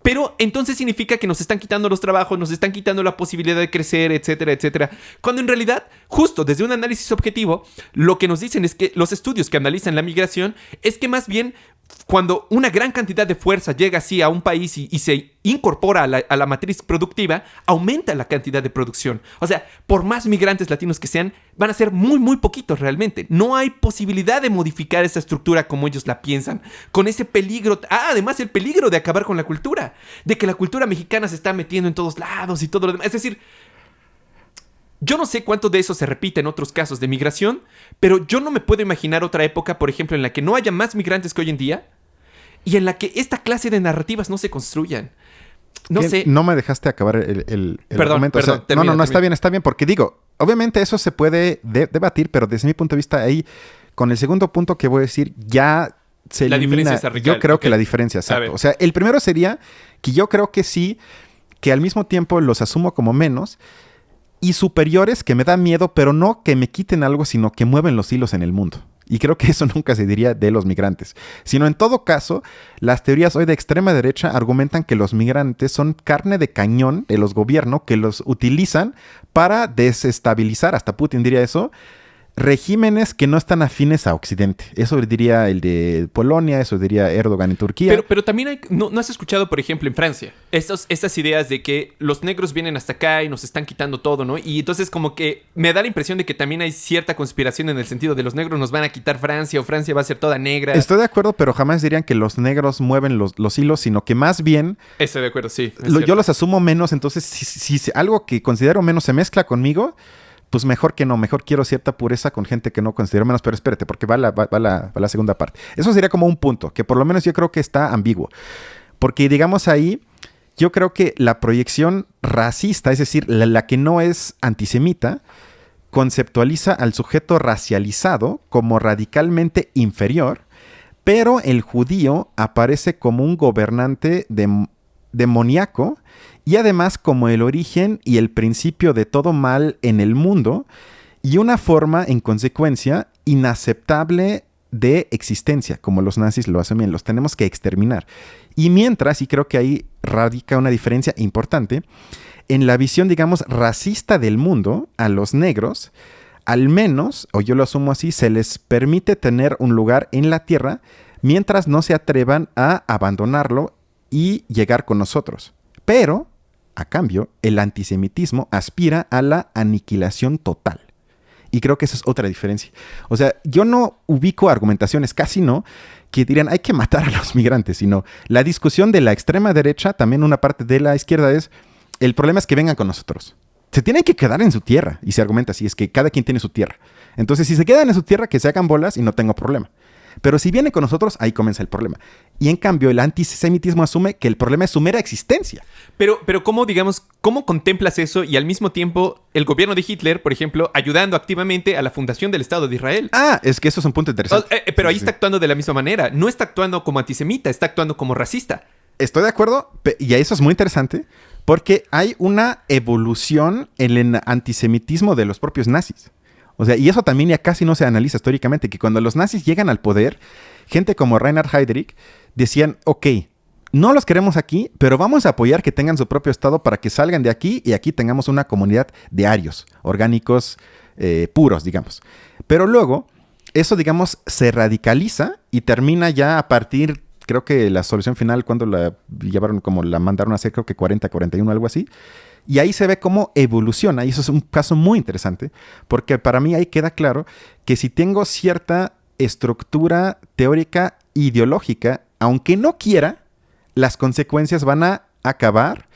Pero entonces significa que nos están quitando los trabajos, nos están quitando la posibilidad de crecer, etcétera, etcétera. Cuando en realidad, justo desde un análisis objetivo, lo que nos dicen es que los estudios que analizan la migración es que más bien cuando una gran cantidad de fuerza llega así a un país y se incorpora a la matriz productiva, aumenta la cantidad de producción. O sea, por más migrantes latinos que sean, van a ser muy, muy poquitos realmente. No hay posibilidad de modificar esa estructura como ellos la piensan. Con ese peligro, además el peligro de acabar con la cultura. De que la cultura mexicana se está metiendo en todos lados y todo lo demás. Es decir, yo no sé cuánto de eso se repite en otros casos de migración, pero yo no me puedo imaginar otra época, por ejemplo, en la que no haya más migrantes que hoy en día y en la que esta clase de narrativas no se construyan. No sé. No me dejaste acabar el argumento. Perdón, o sea, no, está bien, porque digo, obviamente eso se puede debatir, pero desde mi punto de vista ahí, con el segundo punto que voy a decir, ya se elimina. La diferencia es radical. Yo creo que la diferencia, exacto. O sea, el primero sería que yo creo que sí, que al mismo tiempo los asumo como menos y superiores que me da miedo, pero no que me quiten algo, sino que mueven los hilos en el mundo. Y creo que eso nunca se diría de los migrantes. Sino en todo caso, las teorías hoy de extrema derecha argumentan que los migrantes son carne de cañón de los gobiernos que los utilizan para desestabilizar, hasta Putin diría eso, regímenes que no están afines a Occidente. Eso diría el de Polonia, eso diría Erdogan en Turquía. Pero también hay, ¿no has escuchado, por ejemplo, en Francia, estas ideas de que los negros vienen hasta acá y nos están quitando todo, ¿no? Y entonces como que me da la impresión de que también hay cierta conspiración en el sentido de los negros nos van a quitar Francia o Francia va a ser toda negra. Estoy de acuerdo, pero jamás dirían que los negros mueven los hilos, sino que más bien... Estoy de acuerdo, sí. Yo los asumo menos, entonces si algo que considero menos se mezcla conmigo, pues mejor que no, mejor quiero cierta pureza con gente que no considero menos, pero espérate, porque va la segunda parte. Eso sería como un punto, que por lo menos yo creo que está ambiguo. Porque digamos ahí, yo creo que la proyección racista, es decir, la que no es antisemita, conceptualiza al sujeto racializado como radicalmente inferior, pero el judío aparece como un gobernante demoníaco y además como el origen y el principio de todo mal en el mundo y una forma, en consecuencia, inaceptable de existencia, como los nazis lo hacen bien, los tenemos que exterminar. Y mientras, y creo que ahí radica una diferencia importante, en la visión, digamos, racista del mundo, a los negros, al menos, o yo lo asumo así, se les permite tener un lugar en la tierra mientras no se atrevan a abandonarlo y llegar con nosotros. Pero, a cambio, el antisemitismo aspira a la aniquilación total. Y creo que esa es otra diferencia. O sea, yo no ubico argumentaciones, casi no, que dirían hay que matar a los migrantes, sino la discusión de la extrema derecha, también una parte de la izquierda es, el problema es que vengan con nosotros. Se tienen que quedar en su tierra. Y se argumenta así, es que cada quien tiene su tierra. Entonces, si se quedan en su tierra, que se hagan bolas y no tengo problema. Pero si vienen con nosotros, ahí comienza el problema. Y en cambio, el antisemitismo asume que el problema es su mera existencia. Pero ¿cómo, digamos, cómo contemplas eso y al mismo tiempo el gobierno de Hitler, por ejemplo, ayudando activamente a la fundación del Estado de Israel? Ah, es que eso es un punto interesante. Pero ahí está actuando de la misma manera. No está actuando como antisemita, está actuando como racista. Estoy de acuerdo, y eso es muy interesante, porque hay una evolución en el antisemitismo de los propios nazis. O sea, y eso también ya casi no se analiza históricamente, que cuando los nazis llegan al poder, gente como Reinhard Heydrich decían, ok, no los queremos aquí, pero vamos a apoyar que tengan su propio estado para que salgan de aquí y aquí tengamos una comunidad de arios, orgánicos puros, digamos. Pero luego, eso, digamos, se radicaliza y termina ya a partir, creo que la solución final, cuando la llevaron, como la mandaron a hacer, creo que 40, 41, algo así. Y ahí se ve cómo evoluciona, y eso es un caso muy interesante, porque para mí ahí queda claro que si tengo cierta estructura teórica ideológica, aunque no quiera, las consecuencias van a acabar,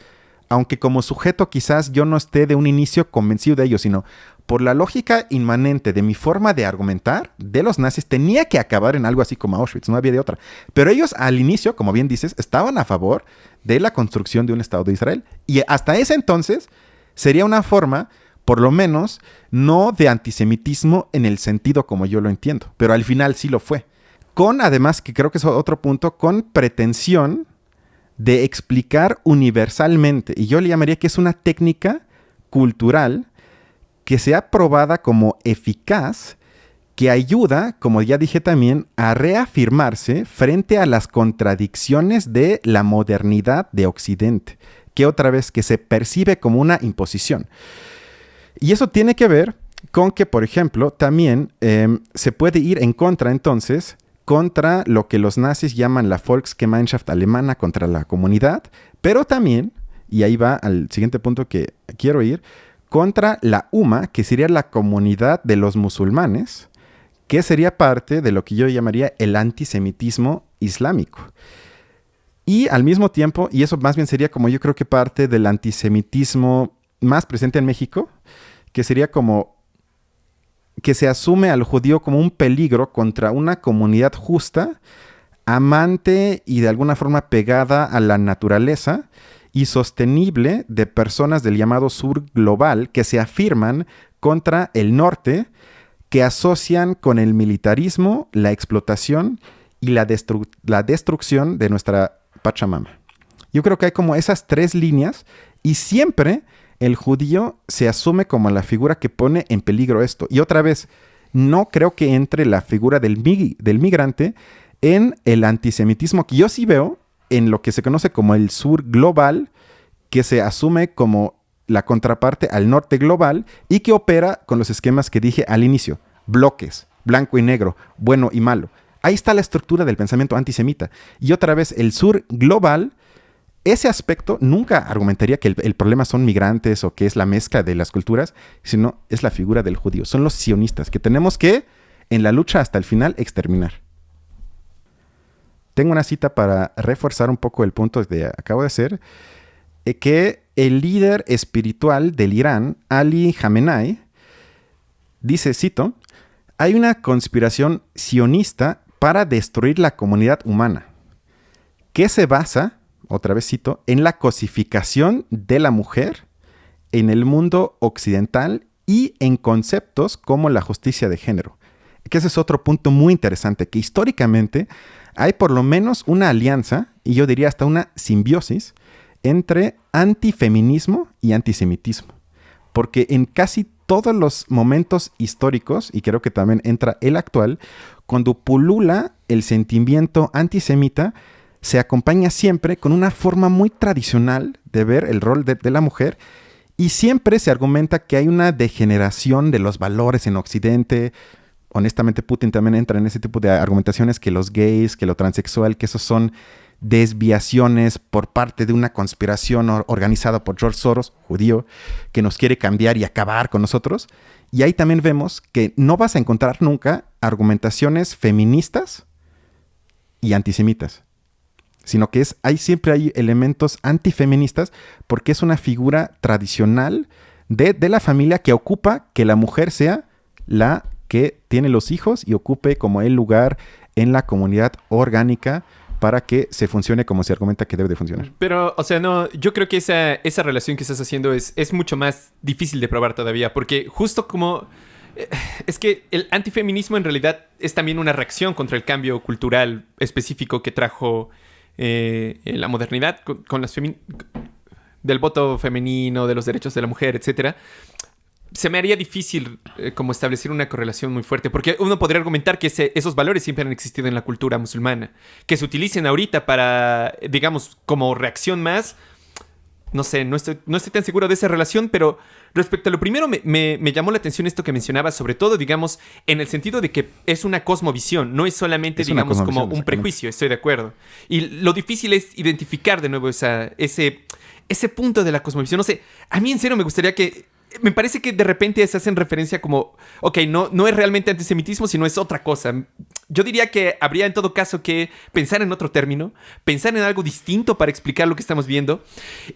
aunque como sujeto quizás yo no esté de un inicio convencido de ello, sino por la lógica inmanente de mi forma de argumentar de los nazis, tenía que acabar en algo así como Auschwitz, no había de otra. Pero ellos al inicio, como bien dices, estaban a favor de la construcción de un Estado de Israel. Y hasta ese entonces sería una forma, por lo menos, no de antisemitismo en el sentido como yo lo entiendo. Pero al final sí lo fue. Con, además, que creo que es otro punto, con pretensión de explicar universalmente. Y yo le llamaría que es una técnica cultural que sea probada como eficaz, que ayuda, como ya dije también, a reafirmarse frente a las contradicciones de la modernidad de Occidente, que otra vez que se percibe como una imposición. Y eso tiene que ver con que, por ejemplo, también se puede ir en contra, entonces, contra lo que los nazis llaman la Volksgemeinschaft alemana, contra la comunidad, pero también, y ahí va al siguiente punto que quiero ir, contra la UMA, que sería la comunidad de los musulmanes, que sería parte de lo que yo llamaría el antisemitismo islámico. Y al mismo tiempo, y eso más bien sería como yo creo que parte del antisemitismo más presente en México, que sería como que se asume al judío como un peligro contra una comunidad justa, amante y de alguna forma pegada a la naturaleza, y sostenible de personas del llamado sur global que se afirman contra el norte, que asocian con el militarismo, la explotación y la destrucción de nuestra Pachamama. Yo creo que hay como esas tres líneas y siempre el judío se asume como la figura que pone en peligro esto. Y otra vez, no creo que entre la figura del migrante en el antisemitismo que yo sí veo en lo que se conoce como el sur global, que se asume como la contraparte al norte global y que opera con los esquemas que dije al inicio, bloques, blanco y negro, bueno y malo. Ahí está la estructura del pensamiento antisemita. Y otra vez, el sur global, ese aspecto nunca argumentaría que el problema son migrantes o que es la mezcla de las culturas, sino es la figura del judío. Son los sionistas que tenemos que, en la lucha hasta el final, exterminar. Tengo una cita para reforzar un poco el punto que acabo de hacer, que el líder espiritual del Irán, Ali Khamenei, Dice, cito, hay una conspiración sionista para destruir la comunidad humana, que se basa, otra vez cito, en la cosificación de la mujer en el mundo occidental y en conceptos como la justicia de género. Que ese es otro punto muy interesante, que históricamente hay por lo menos una alianza, y yo diría hasta una simbiosis, entre antifeminismo y antisemitismo. Porque en casi todos los momentos históricos, y creo que también entra el actual, cuando pulula el sentimiento antisemita, se acompaña siempre con una forma muy tradicional de ver el rol de la mujer, y siempre se argumenta que hay una degeneración de los valores en Occidente. Honestamente, Putin también entra en ese tipo de argumentaciones, que los gays, que lo transexual, que esos son desviaciones por parte de una conspiración organizada por George Soros, judío, que nos quiere cambiar y acabar con nosotros. Y ahí también vemos que no vas a encontrar nunca argumentaciones feministas y antisemitas, sino que siempre hay elementos antifeministas, porque es una figura tradicional de la familia que ocupa que la mujer sea la que tiene los hijos y ocupe como el lugar en la comunidad orgánica para que se funcione como se argumenta que debe de funcionar. Pero, o sea, no, yo creo que esa relación que estás haciendo es mucho más difícil de probar todavía, porque justo como... Es que el antifeminismo en realidad es también una reacción contra el cambio cultural específico que trajo la modernidad con las del voto femenino, de los derechos de la mujer, etcétera. Se me haría difícil como establecer una correlación muy fuerte, porque uno podría argumentar que esos valores siempre han existido en la cultura musulmana, que se utilicen ahorita para, digamos, como reacción más. No sé, no estoy tan seguro de esa relación, pero respecto a lo primero me llamó la atención esto que mencionabas, sobre todo, digamos, en el sentido de que es una cosmovisión, no es solamente, digamos, como un prejuicio, estoy de acuerdo. Y lo difícil es identificar de nuevo ese punto de la cosmovisión. No sé, a mí en serio me gustaría que... Me parece que de repente se hacen referencia como... Ok, no es realmente antisemitismo, sino es otra cosa. Yo diría que habría en todo caso que pensar en otro término, pensar en algo distinto para explicar lo que estamos viendo.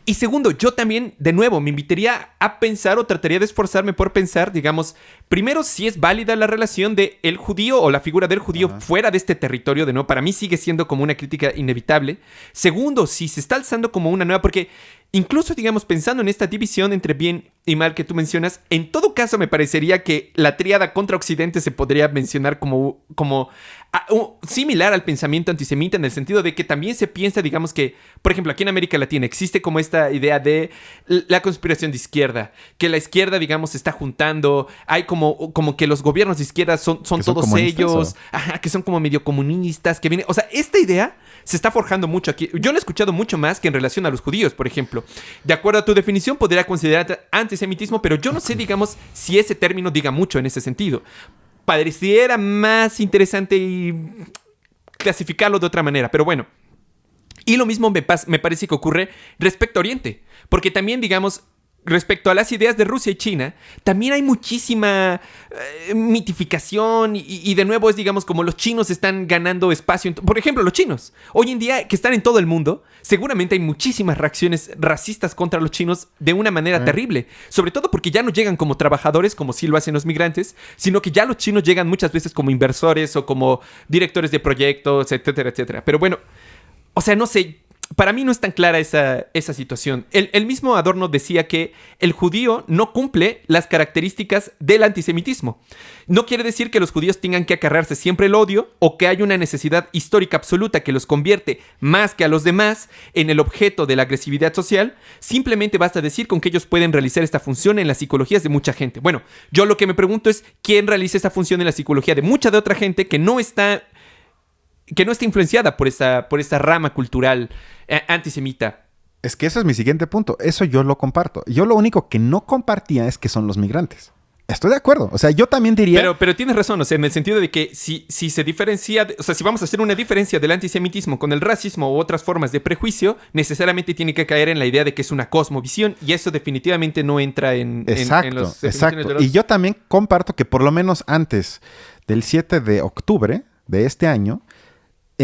Y segundo, yo también, de nuevo, me invitaría a pensar o trataría de esforzarme por pensar, digamos, primero, si es válida la relación de el judío o la figura del judío fuera de este territorio. De nuevo, para mí sigue siendo como una crítica inevitable. Segundo, si se está alzando como una nueva... Porque incluso, digamos, pensando en esta división entre bien y mal que tú mencionas, en todo caso me parecería que la tríada contra Occidente se podría mencionar como similar al pensamiento antisemita, en el sentido de que también se piensa, digamos, que, por ejemplo, aquí en América Latina existe como esta idea de la conspiración de izquierda, que la izquierda, digamos, se está juntando, hay como que los gobiernos de izquierda son todos ellos, que son como medio comunistas, que vienen, o sea, esta idea se está forjando mucho aquí. Yo lo he escuchado mucho más que en relación a los judíos, por ejemplo. De acuerdo a tu definición, podría considerar antisemitismo, pero yo no sé, digamos, si ese término diga mucho en ese sentido. Pareciera más interesante y clasificarlo de otra manera, pero bueno. Y lo mismo me parece que ocurre respecto a Oriente, porque también, digamos, respecto a las ideas de Rusia y China, también hay muchísima mitificación y de nuevo es, digamos, como los chinos están ganando espacio. Por ejemplo, los chinos, hoy en día que están en todo el mundo, seguramente hay muchísimas reacciones racistas contra los chinos de una manera terrible. Sobre todo porque ya no llegan como trabajadores, como sí lo hacen los migrantes, sino que ya los chinos llegan muchas veces como inversores o como directores de proyectos, etcétera, etcétera. Pero bueno, o sea, no sé... Para mí no es tan clara esa situación. El mismo Adorno decía que el judío no cumple las características del antisemitismo. No quiere decir que los judíos tengan que acarrearse siempre el odio o que hay una necesidad histórica absoluta que los convierte más que a los demás en el objeto de la agresividad social. Simplemente basta decir con que ellos pueden realizar esta función en las psicologías de mucha gente. Bueno, yo lo que me pregunto es ¿quién realiza esta función en la psicología de mucha de otra gente que no está influenciada por esta rama cultural antisemita? Es que ese es mi siguiente punto. Eso yo lo comparto. Yo lo único que no compartía es que son los migrantes. Estoy de acuerdo. O sea, yo también diría... Pero tienes razón, o sea, en el sentido de que si se diferencia... O sea, si vamos a hacer una diferencia del antisemitismo con el racismo u otras formas de prejuicio, necesariamente tiene que caer en la idea de que es una cosmovisión y eso definitivamente no entra en los... Exacto. Y yo también comparto que por lo menos antes del 7 de octubre de este año...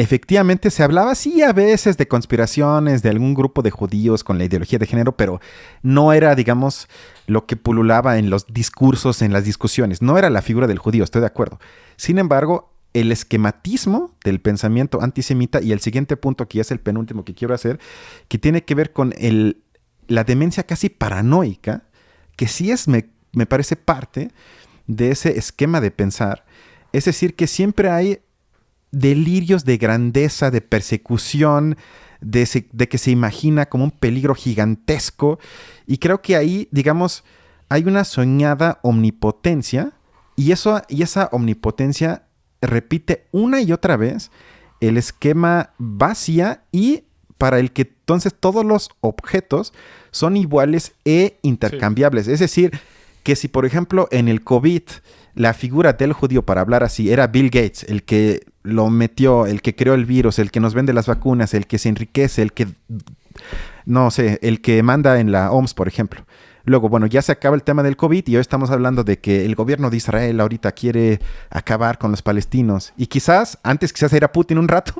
efectivamente se hablaba, sí, a veces de conspiraciones de algún grupo de judíos con la ideología de género, pero no era, digamos, lo que pululaba en los discursos, en las discusiones. No era la figura del judío, estoy de acuerdo. Sin embargo, el esquematismo del pensamiento antisemita, y el siguiente punto, que ya es el penúltimo que quiero hacer, que tiene que ver con la demencia casi paranoica, que sí me parece parte de ese esquema de pensar. Es decir, que siempre hay delirios de grandeza, de persecución, de que se imagina como un peligro gigantesco. Y creo que ahí, digamos, hay una soñada omnipotencia, y esa omnipotencia repite una y otra vez el esquema vacía, y para el que entonces todos los objetos son iguales e intercambiables. Sí. Es decir, que si por ejemplo en el COVID la figura del judío, para hablar así, era Bill Gates, el que lo metió, el que creó el virus, el que nos vende las vacunas, el que se enriquece, el que, no sé, el que manda en la OMS, por ejemplo. Luego, bueno, ya se acaba el tema del COVID y hoy estamos hablando de que el gobierno de Israel ahorita quiere acabar con los palestinos. Y quizás era Putin un rato.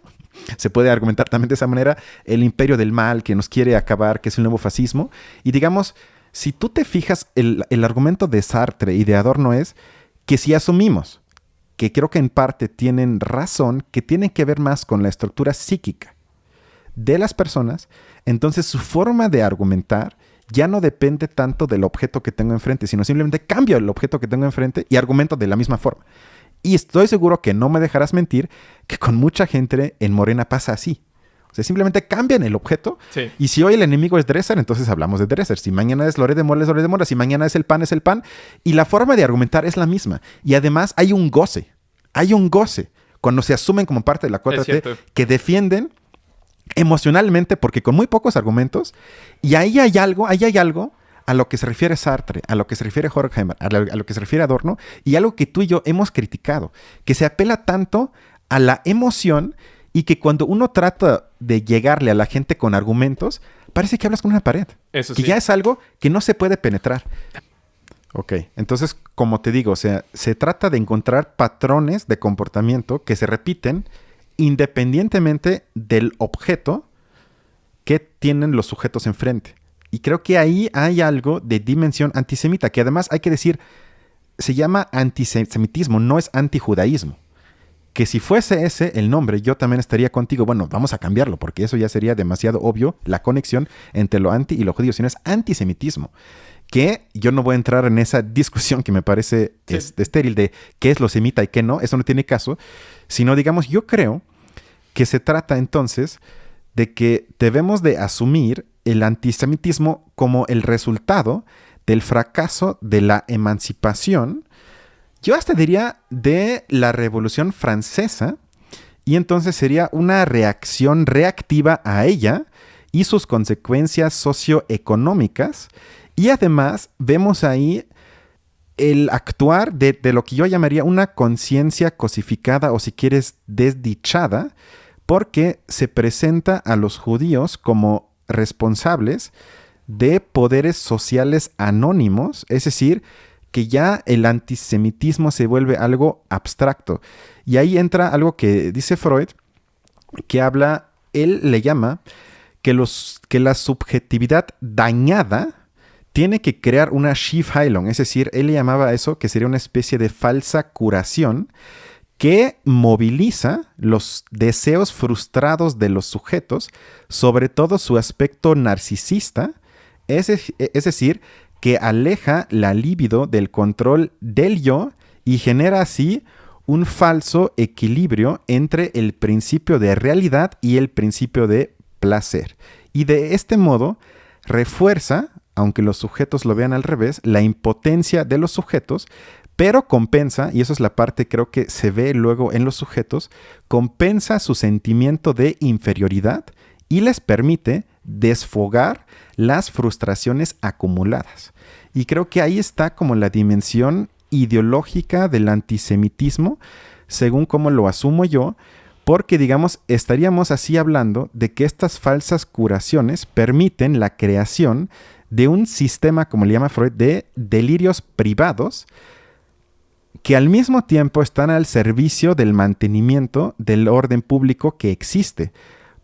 Se puede argumentar también de esa manera, el imperio del mal que nos quiere acabar, que es el nuevo fascismo. Y digamos, si tú te fijas, el argumento de Sartre y de Adorno es que si asumimos, que creo que en parte tienen razón, que tienen que ver más con la estructura psíquica de las personas, entonces su forma de argumentar ya no depende tanto del objeto que tengo enfrente, sino simplemente cambio el objeto que tengo enfrente y argumento de la misma forma. Y estoy seguro que no me dejarás mentir que con mucha gente en Morena pasa así. O sea, simplemente cambian el objeto. Sí. Y si hoy el enemigo es Dresser, entonces hablamos de Dresser. Si mañana es Loret de Mola, es Loret de Mola. Si mañana es el pan, es el pan. Y la forma de argumentar es la misma. Y además hay un goce. Hay un goce cuando se asumen como parte de la 4T que defienden emocionalmente, porque con muy pocos argumentos. Y ahí hay algo a lo que se refiere Sartre, a lo que se refiere Horkheimer, a lo que se refiere Adorno, y algo que tú y yo hemos criticado, que se apela tanto a la emoción, y que cuando uno trata de llegarle a la gente con argumentos, parece que hablas con una pared. Eso sí. Que ya es algo que no se puede penetrar. Ok, entonces, como te digo, o sea, se trata de encontrar patrones de comportamiento que se repiten independientemente del objeto que tienen los sujetos enfrente. Y creo que ahí hay algo de dimensión antisemita, que además hay que decir, se llama antisemitismo, no es antijudaísmo. Que si fuese ese el nombre, yo también estaría contigo. Bueno, vamos a cambiarlo, porque eso ya sería demasiado obvio, la conexión entre lo anti y lo judío, sino es antisemitismo. Que yo no voy a entrar en esa discusión que me parece estéril de qué es lo semita y qué no, eso no tiene caso, sino, digamos, yo creo que se trata entonces de que debemos de asumir el antisemitismo como el resultado del fracaso de la emancipación, yo hasta diría de la Revolución Francesa, y entonces sería una reacción reactiva a ella y sus consecuencias socioeconómicas, y además vemos ahí el actuar de lo que yo llamaría una conciencia cosificada, o si quieres desdichada, porque se presenta a los judíos como responsables de poderes sociales anónimos, es decir, que ya el antisemitismo se vuelve algo abstracto. Y ahí entra algo que dice Freud, que habla, él le llama que la subjetividad dañada tiene que crear una Schiefheilung, es decir, él le llamaba a eso que sería una especie de falsa curación que moviliza los deseos frustrados de los sujetos, sobre todo su aspecto narcisista, es decir, que aleja la libido del control del yo y genera así un falso equilibrio entre el principio de realidad y el principio de placer. Y de este modo refuerza, aunque los sujetos lo vean al revés, la impotencia de los sujetos, pero compensa, y eso es la parte creo que se ve luego en los sujetos, compensa su sentimiento de inferioridad y les permite desfogar las frustraciones acumuladas. Y creo que ahí está como la dimensión ideológica del antisemitismo, según como lo asumo yo, porque, digamos, estaríamos así hablando de que estas falsas curaciones permiten la creación de un sistema, como le llama Freud, de delirios privados, que al mismo tiempo están al servicio del mantenimiento del orden público que existe.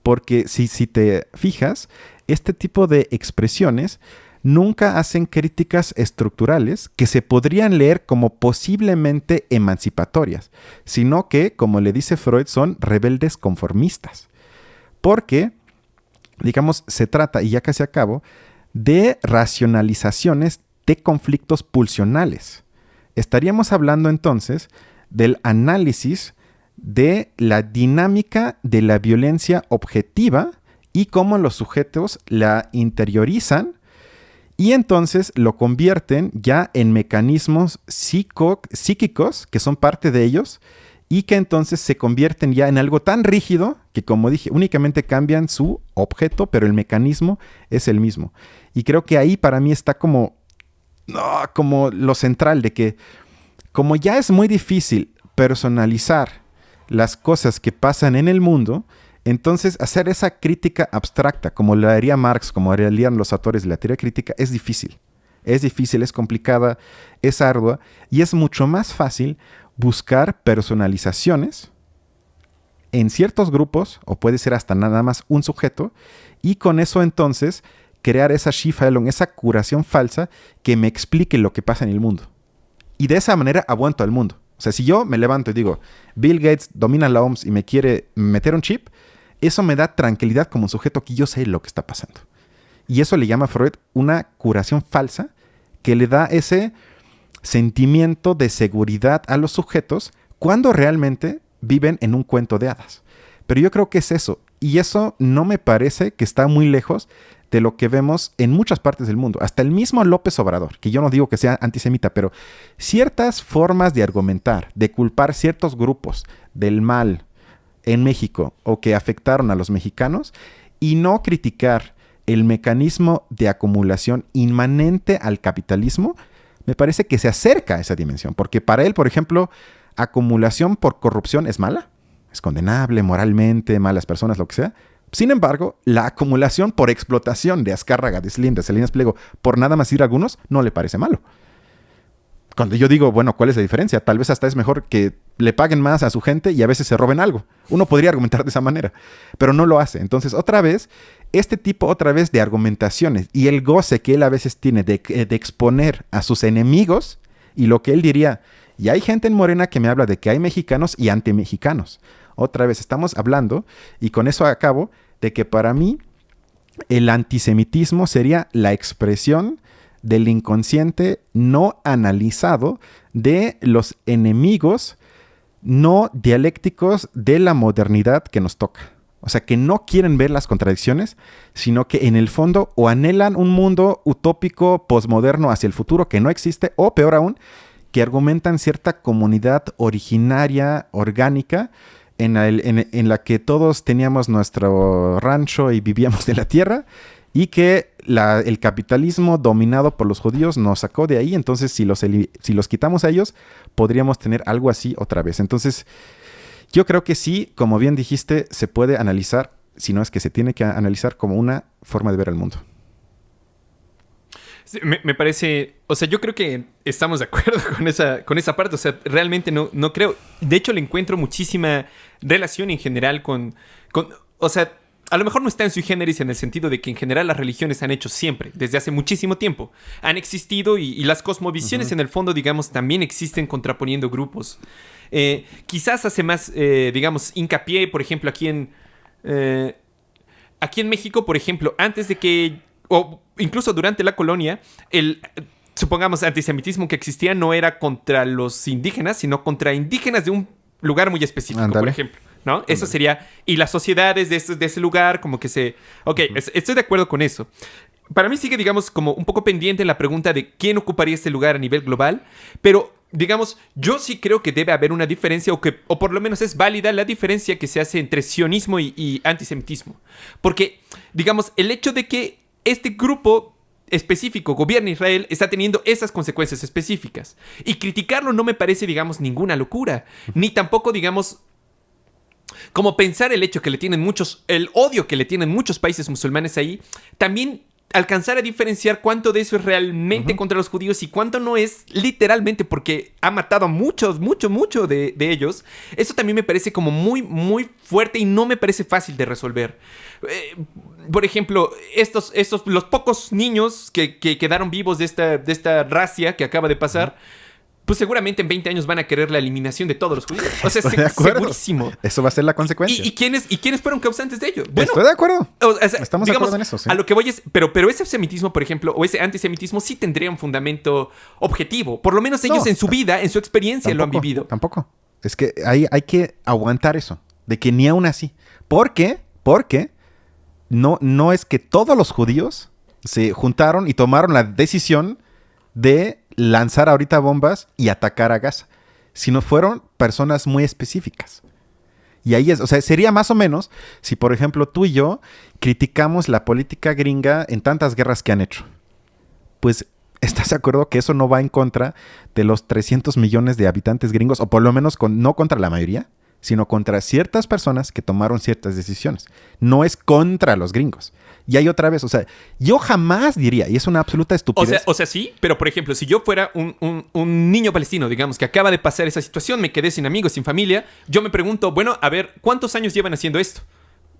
Porque si te fijas, este tipo de expresiones nunca hacen críticas estructurales que se podrían leer como posiblemente emancipatorias, sino que, como le dice Freud, son rebeldes conformistas. Porque, digamos, se trata, y ya casi acabo, de racionalizaciones de conflictos pulsionales. Estaríamos hablando entonces del análisis de la dinámica de la violencia objetiva y cómo los sujetos la interiorizan y entonces lo convierten ya en mecanismos psíquicos que son parte de ellos y que entonces se convierten ya en algo tan rígido que, como dije, únicamente cambian su objeto, pero el mecanismo es el mismo. Y creo que ahí para mí está como lo central de que como ya es muy difícil personalizar las cosas que pasan en el mundo, entonces hacer esa crítica abstracta, como lo haría Marx, como harían los autores de la teoría crítica, es difícil. Es difícil, es complicada, es ardua, y es mucho más fácil buscar personalizaciones en ciertos grupos, o puede ser hasta nada más un sujeto, y con eso entonces crear esa Schieffelung, esa curación falsa que me explique lo que pasa en el mundo. Y de esa manera aguanto al mundo. O sea, si yo me levanto y digo, Bill Gates domina la OMS y me quiere meter un chip, eso me da tranquilidad como un sujeto que yo sé lo que está pasando. Y eso le llama a Freud una curación falsa que le da ese sentimiento de seguridad a los sujetos cuando realmente viven en un cuento de hadas. Pero yo creo que es eso. Y eso no me parece que está muy lejos de lo que vemos en muchas partes del mundo. Hasta el mismo López Obrador, que yo no digo que sea antisemita, pero ciertas formas de argumentar, de culpar ciertos grupos del mal en México o que afectaron a los mexicanos y no criticar el mecanismo de acumulación inmanente al capitalismo, me parece que se acerca a esa dimensión. Porque para él, por ejemplo, acumulación por corrupción es mala, es condenable moralmente, malas personas, lo que sea. Sin embargo, la acumulación por explotación de Azcárraga, de Slim, de Salinas Pliego, por nada más ir a algunos, no le parece malo. Cuando yo digo, bueno, ¿cuál es la diferencia? Tal vez hasta es mejor que le paguen más a su gente y a veces se roben algo. Uno podría argumentar de esa manera, pero no lo hace. Entonces, otra vez, este tipo de argumentaciones y el goce que él a veces tiene de exponer a sus enemigos y lo que él diría, y hay gente en Morena que me habla de que hay mexicanos y antimexicanos. Otra vez estamos hablando, y con eso acabo, de que para mí el antisemitismo sería la expresión del inconsciente no analizado de los enemigos no dialécticos de la modernidad que nos toca. O sea, que no quieren ver las contradicciones, sino que en el fondo o anhelan un mundo utópico, posmoderno hacia el futuro que no existe, o peor aún, que argumentan cierta comunidad originaria, orgánica, en la que todos teníamos nuestro rancho y vivíamos de la tierra, y que el capitalismo dominado por los judíos nos sacó de ahí. Entonces, si los quitamos a ellos, podríamos tener algo así otra vez. Entonces, yo creo que sí, como bien dijiste, se puede analizar, si no es que se tiene que analizar como una forma de ver el mundo. Sí, me parece, o sea, yo creo que estamos de acuerdo con esa parte. O sea, realmente no creo. De hecho, le encuentro muchísima relación en general con o sea, a lo mejor no está en sui generis en el sentido de que en general las religiones han hecho siempre, desde hace muchísimo tiempo. Han existido y las cosmovisiones en el fondo, digamos, también existen contraponiendo grupos. Quizás hace más, digamos, hincapié, por ejemplo, aquí en México, por ejemplo, antes de que, o incluso durante la colonia, supongamos, antisemitismo que existía no era contra los indígenas, sino contra indígenas de un lugar muy específico. Ándale. Por ejemplo, ¿no? Ándale. Eso sería, y las sociedades de ese lugar como que se... Ok, estoy de acuerdo con eso. Para mí sigue, digamos, como un poco pendiente la pregunta de quién ocuparía este lugar a nivel global, pero, digamos, yo sí creo que debe haber una diferencia, o por lo menos es válida la diferencia que se hace entre sionismo y antisemitismo. Porque, digamos, el hecho de que este grupo específico, gobierna Israel, está teniendo esas consecuencias específicas. Y criticarlo no me parece, digamos, ninguna locura. Ni tampoco, digamos, como pensar el hecho que le tienen el odio que le tienen muchos países musulmanes ahí, también alcanzar a diferenciar cuánto de eso es realmente contra los judíos y cuánto no es literalmente porque ha matado a mucho de ellos, eso también me parece como muy, muy fuerte y no me parece fácil de resolver. Por ejemplo, los pocos niños que quedaron vivos de esta racia que acaba de pasar, pues seguramente en 20 años van a querer la eliminación de todos los judíos. O sea, segurísimo. Eso va a ser la consecuencia. ¿Y quiénes fueron causantes de ello? Bueno, estoy de acuerdo. Estamos de acuerdo en eso, sí. A lo que voy es... Pero ese semitismo, por ejemplo, o ese antisemitismo sí tendría un fundamento objetivo. Por lo menos ellos en su vida, en su experiencia lo han vivido. Tampoco. Es que hay que aguantar eso. De que ni aún así. Porque no es que todos los judíos se juntaron y tomaron la decisión de lanzar ahorita bombas y atacar a Gaza, sino fueron personas muy específicas. Y ahí sería más o menos si, por ejemplo, tú y yo criticamos la política gringa en tantas guerras que han hecho. Pues, ¿estás de acuerdo que eso no va en contra de los 300 millones de habitantes gringos? O por lo menos no contra la mayoría, sino contra ciertas personas que tomaron ciertas decisiones. No es contra los gringos. Y ahí otra vez, yo jamás diría, y es una absoluta estupidez. O sea, sí, pero por ejemplo, si yo fuera un niño palestino, digamos, que acaba de pasar esa situación, me quedé sin amigos, sin familia, yo me pregunto, bueno, a ver, ¿cuántos años llevan haciendo esto?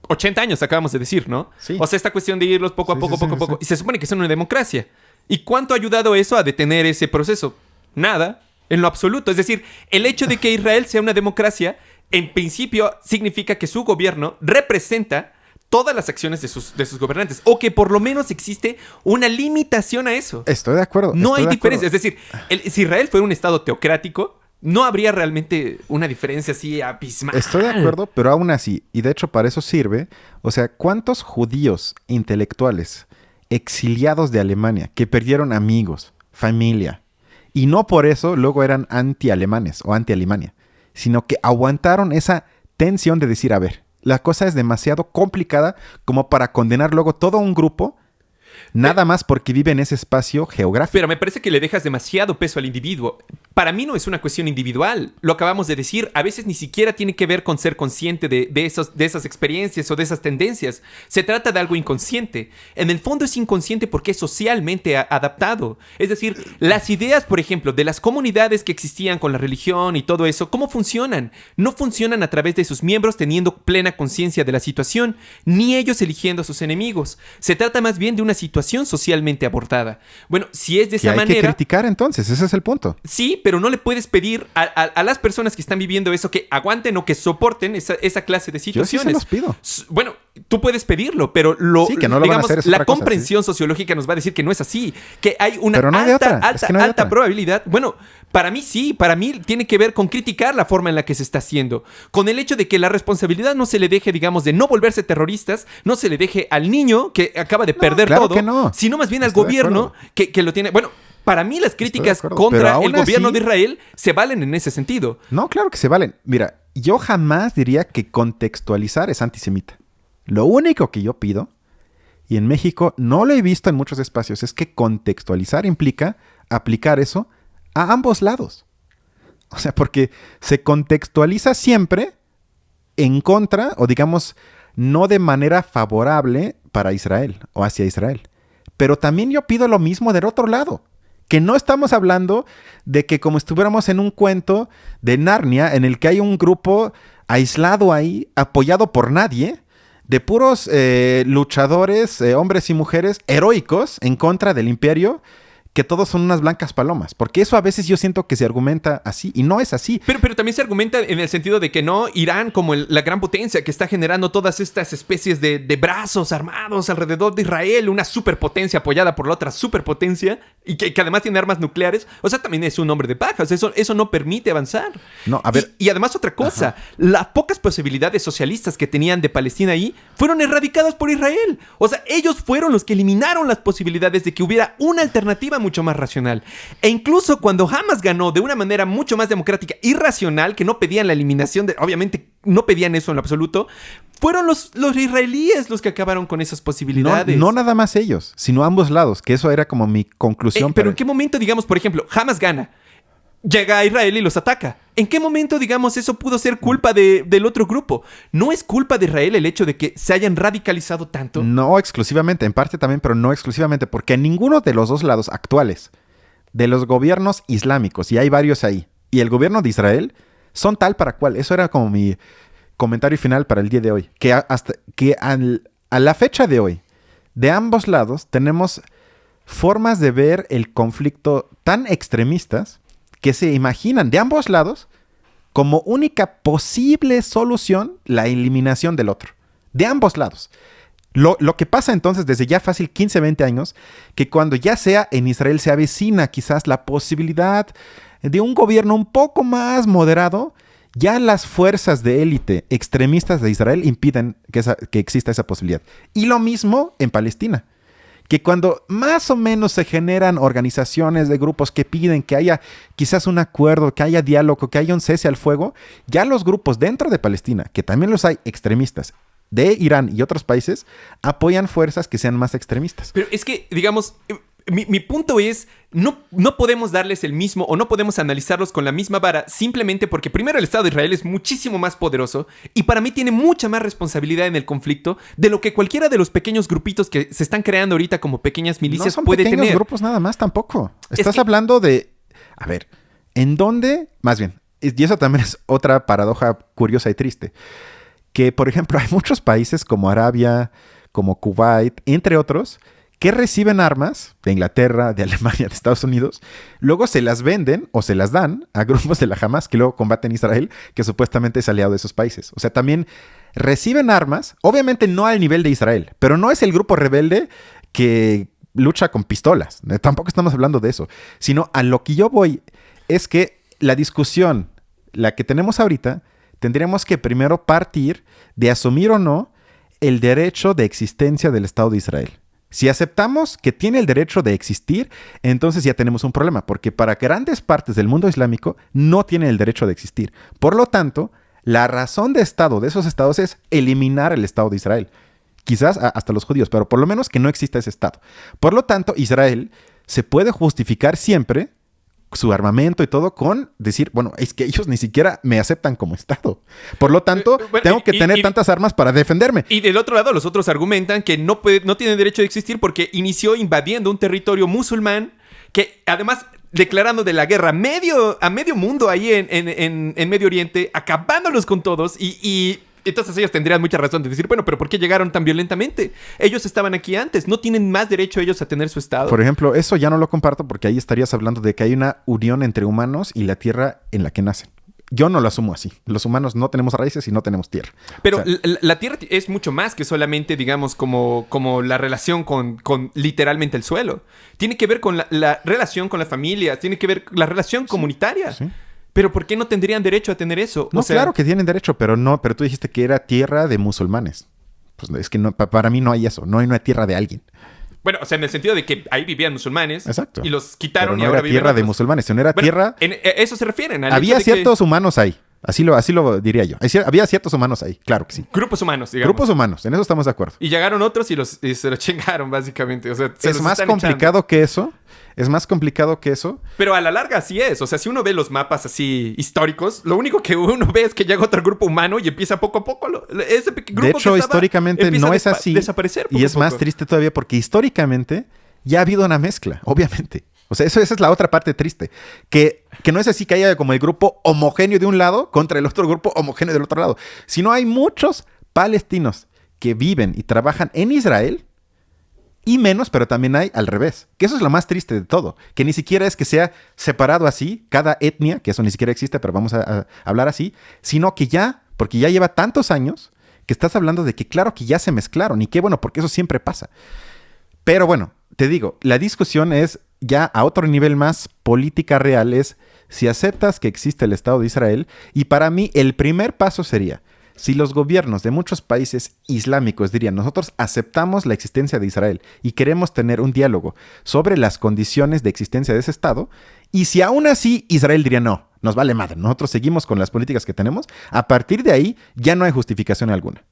80 años acabamos de decir, ¿no? Sí. O sea, esta cuestión de irlos poco a poco. Y se supone que son una democracia. ¿Y cuánto ha ayudado eso a detener ese proceso? Nada, en lo absoluto. Es decir, el hecho de que Israel sea una democracia, en principio, significa que su gobierno representa todas las acciones de sus gobernantes. O que por lo menos existe una limitación a eso. Estoy de acuerdo. No hay diferencia. Es decir, si Israel fuera un estado teocrático, no habría realmente una diferencia así abismal. Estoy de acuerdo, pero aún así, y de hecho para eso sirve, ¿cuántos judíos intelectuales exiliados de Alemania que perdieron amigos, familia, y no por eso luego eran anti-alemanes o anti-Alemania, sino que aguantaron esa tensión de decir, a ver, la cosa es demasiado complicada como para condenar luego todo un grupo nada más porque vive en ese espacio geográfico? Pero me parece que le dejas demasiado peso al individuo. Para mí no es una cuestión individual. Lo acabamos de decir, a veces ni siquiera tiene que ver con ser consciente de esas experiencias o de esas tendencias. Se trata de algo inconsciente. En el fondo es inconsciente porque es socialmente adaptado. Es decir, las ideas, por ejemplo, de las comunidades que existían con la religión y todo eso, ¿cómo funcionan? No funcionan a través de sus miembros teniendo plena conciencia de la situación, ni ellos eligiendo a sus enemigos. Se trata más bien de una situación socialmente abortada. Bueno, si es de esa manera... hay que criticar entonces, ese es el punto. Sí, pero no le puedes pedir a las personas que están viviendo eso que aguanten o que soporten esa clase de situaciones. Yo sí se los pido. Bueno, tú puedes pedirlo, pero sí, que no lo van a hacer es la otra cosa, comprensión sociológica nos va a decir que no es así, que hay una pero no alta probabilidad. Bueno, para mí sí, para mí tiene que ver con criticar la forma en la que se está haciendo, con el hecho de que la responsabilidad no se le deje, digamos, de no volverse terroristas, no se le deje al niño que acaba de perder todo, sino más bien al gobierno que lo tiene... Bueno, para mí las críticas contra el gobierno de Israel se valen en ese sentido. No, claro que se valen. Mira, yo jamás diría que contextualizar es antisemita. Lo único que yo pido, y en México no lo he visto en muchos espacios, es que contextualizar implica aplicar eso a ambos lados. O sea, porque se contextualiza siempre en contra, o digamos, no de manera favorable para Israel o hacia Israel. Pero también yo pido lo mismo del otro lado. Que no estamos hablando de que como estuviéramos en un cuento de Narnia en el que hay un grupo aislado ahí, apoyado por nadie, de puros luchadores, hombres y mujeres heroicos en contra del imperio, que todos son unas blancas palomas. Porque eso a veces yo siento que se argumenta así, y no es así. Pero también se argumenta en el sentido de que no Irán, como la gran potencia que está generando todas estas especies de brazos armados alrededor de Israel, una superpotencia apoyada por la otra superpotencia, y que además tiene armas nucleares, o sea, también es un hombre de paja. O sea, eso no permite avanzar. No, a ver. Y además otra cosa, las pocas posibilidades socialistas que tenían de Palestina ahí fueron erradicadas por Israel. O sea, ellos fueron los que eliminaron las posibilidades de que hubiera una alternativa mucho más racional. E incluso cuando Hamas ganó de una manera mucho más democrática y racional, que no pedían la eliminación obviamente no pedían eso en lo absoluto, fueron los israelíes los que acabaron con esas posibilidades. No nada más ellos, sino ambos lados, que eso era como mi conclusión. Pero ¿en qué momento, digamos, por ejemplo, Hamas gana, llega a Israel y los ataca? ¿En qué momento, digamos, eso pudo ser culpa del otro grupo? ¿No es culpa de Israel el hecho de que se hayan radicalizado tanto? No exclusivamente, en parte también, pero no exclusivamente, porque ninguno de los dos lados actuales, de los gobiernos islámicos, y hay varios ahí, y el gobierno de Israel, son tal para cual. Eso era como mi comentario final para el día de hoy. A la fecha de hoy, de ambos lados, tenemos formas de ver el conflicto tan extremistas que se imaginan de ambos lados como única posible solución la eliminación del otro. De ambos lados. Lo que pasa entonces desde ya fácil 15, 20 años, que cuando ya sea en Israel se avecina quizás la posibilidad de un gobierno un poco más moderado, ya las fuerzas de élite extremistas de Israel impiden que exista esa posibilidad. Y lo mismo en Palestina. Que cuando más o menos se generan organizaciones de grupos que piden que haya quizás un acuerdo, que haya diálogo, que haya un cese al fuego, ya los grupos dentro de Palestina, que también los hay extremistas, de Irán y otros países, apoyan fuerzas que sean más extremistas. Pero es que, digamos, mi punto es, no podemos darles el mismo, o no podemos analizarlos con la misma vara, simplemente porque primero el Estado de Israel es muchísimo más poderoso y para mí tiene mucha más responsabilidad en el conflicto de lo que cualquiera de los pequeños grupitos que se están creando ahorita como pequeñas milicias puede tener. No son pequeños grupos nada más tampoco. Estás hablando de... A ver, ¿en dónde? Más bien, y eso también es otra paradoja curiosa y triste, que por ejemplo hay muchos países como Arabia, como Kuwait, entre otros, que reciben armas de Inglaterra, de Alemania, de Estados Unidos, luego se las venden o se las dan a grupos de la Hamas que luego combaten Israel, que supuestamente es aliado de esos países. O sea, también reciben armas, obviamente no al nivel de Israel, pero no es el grupo rebelde que lucha con pistolas. Tampoco estamos hablando de eso, sino a lo que yo voy es que la discusión, la que tenemos ahorita, tendríamos que primero partir de asumir o no el derecho de existencia del Estado de Israel. Si aceptamos que tiene el derecho de existir, entonces ya tenemos un problema, porque para grandes partes del mundo islámico no tiene el derecho de existir. Por lo tanto, la razón de Estado de esos estados es eliminar el Estado de Israel. Quizás hasta los judíos, pero por lo menos que no exista ese Estado. Por lo tanto, Israel se puede justificar siempre su armamento y todo con decir, bueno, es que ellos ni siquiera me aceptan como Estado. Por lo tanto, tengo que tener tantas armas para defenderme. Y del otro lado, los otros argumentan que no tienen derecho de existir porque inició invadiendo un territorio musulmán que además declarando de la guerra a medio mundo ahí en Medio Oriente, acabándolos con todos y entonces ellos tendrían mucha razón de decir, bueno, pero ¿por qué llegaron tan violentamente? Ellos estaban aquí antes, ¿no tienen más derecho ellos a tener su estado? Por ejemplo, eso ya no lo comparto porque ahí estarías hablando de que hay una unión entre humanos y la tierra en la que nacen. Yo no lo asumo así. Los humanos no tenemos raíces y no tenemos tierra. Pero o sea, la tierra es mucho más que solamente, digamos, como la relación con literalmente el suelo. Tiene que ver con la relación con las familias, tiene que ver con la relación comunitaria. Sí. ¿Pero por qué no tendrían derecho a tener eso? No, o sea, claro que tienen derecho, pero tú dijiste que era tierra de musulmanes. Pues es que no, para mí no hay eso. No hay una tierra de alguien. Bueno, o sea, en el sentido de que ahí vivían musulmanes. Exacto. Y los quitaron pero no y ahora era tierra viven de musulmanes, sino era tierra... Eso se refieren. Había ciertos humanos ahí. Así lo diría yo. Había ciertos humanos ahí, claro que sí. Grupos humanos, digamos. Grupos humanos, en eso estamos de acuerdo. Y llegaron otros y se los chingaron, básicamente. O sea, es más complicado que eso. Es más complicado que eso. Pero a la larga así es. O sea, si uno ve los mapas así históricos, lo único que uno ve es que llega otro grupo humano y empieza poco a poco. Ese grupo de hecho, históricamente no es así. Desaparecer y es más triste todavía porque históricamente ya ha habido una mezcla, obviamente. O sea, esa es la otra parte triste. Que no es así que haya como el grupo homogéneo de un lado contra el otro grupo homogéneo del otro lado. Sino hay muchos palestinos que viven y trabajan en Israel y menos, pero también hay al revés. Que eso es lo más triste de todo. Que ni siquiera es que sea separado así, cada etnia, que eso ni siquiera existe, pero vamos a hablar así, sino que ya, porque ya lleva tantos años, que estás hablando de que claro que ya se mezclaron. Y qué bueno, porque eso siempre pasa. Pero bueno, te digo, la discusión es ya a otro nivel más política real, es si aceptas que existe el Estado de Israel. Y para mí el primer paso sería, si los gobiernos de muchos países islámicos dirían, nosotros aceptamos la existencia de Israel y queremos tener un diálogo sobre las condiciones de existencia de ese Estado, y si aún así Israel diría, no, nos vale madre, nosotros seguimos con las políticas que tenemos, a partir de ahí ya no hay justificación alguna.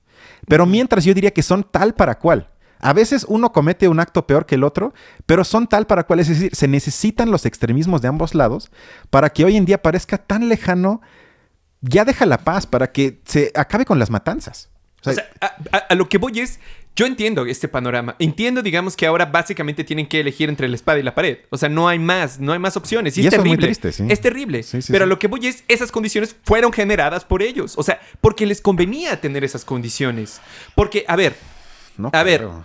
Pero mientras yo diría que son tal para cual. A veces uno comete un acto peor que el otro, pero son tal para cual, es decir, se necesitan los extremismos de ambos lados para que hoy en día parezca tan lejano. Ya deja la paz para que se acabe con las matanzas. O sea, a lo que voy es, yo entiendo este panorama. Entiendo, digamos, que ahora básicamente tienen que elegir entre la espada y la pared. O sea, no hay más opciones. Y es terrible. Es muy triste, sí. Es terrible. Sí, pero a lo que voy es, esas condiciones fueron generadas por ellos. O sea, porque les convenía tener esas condiciones. Porque, a ver,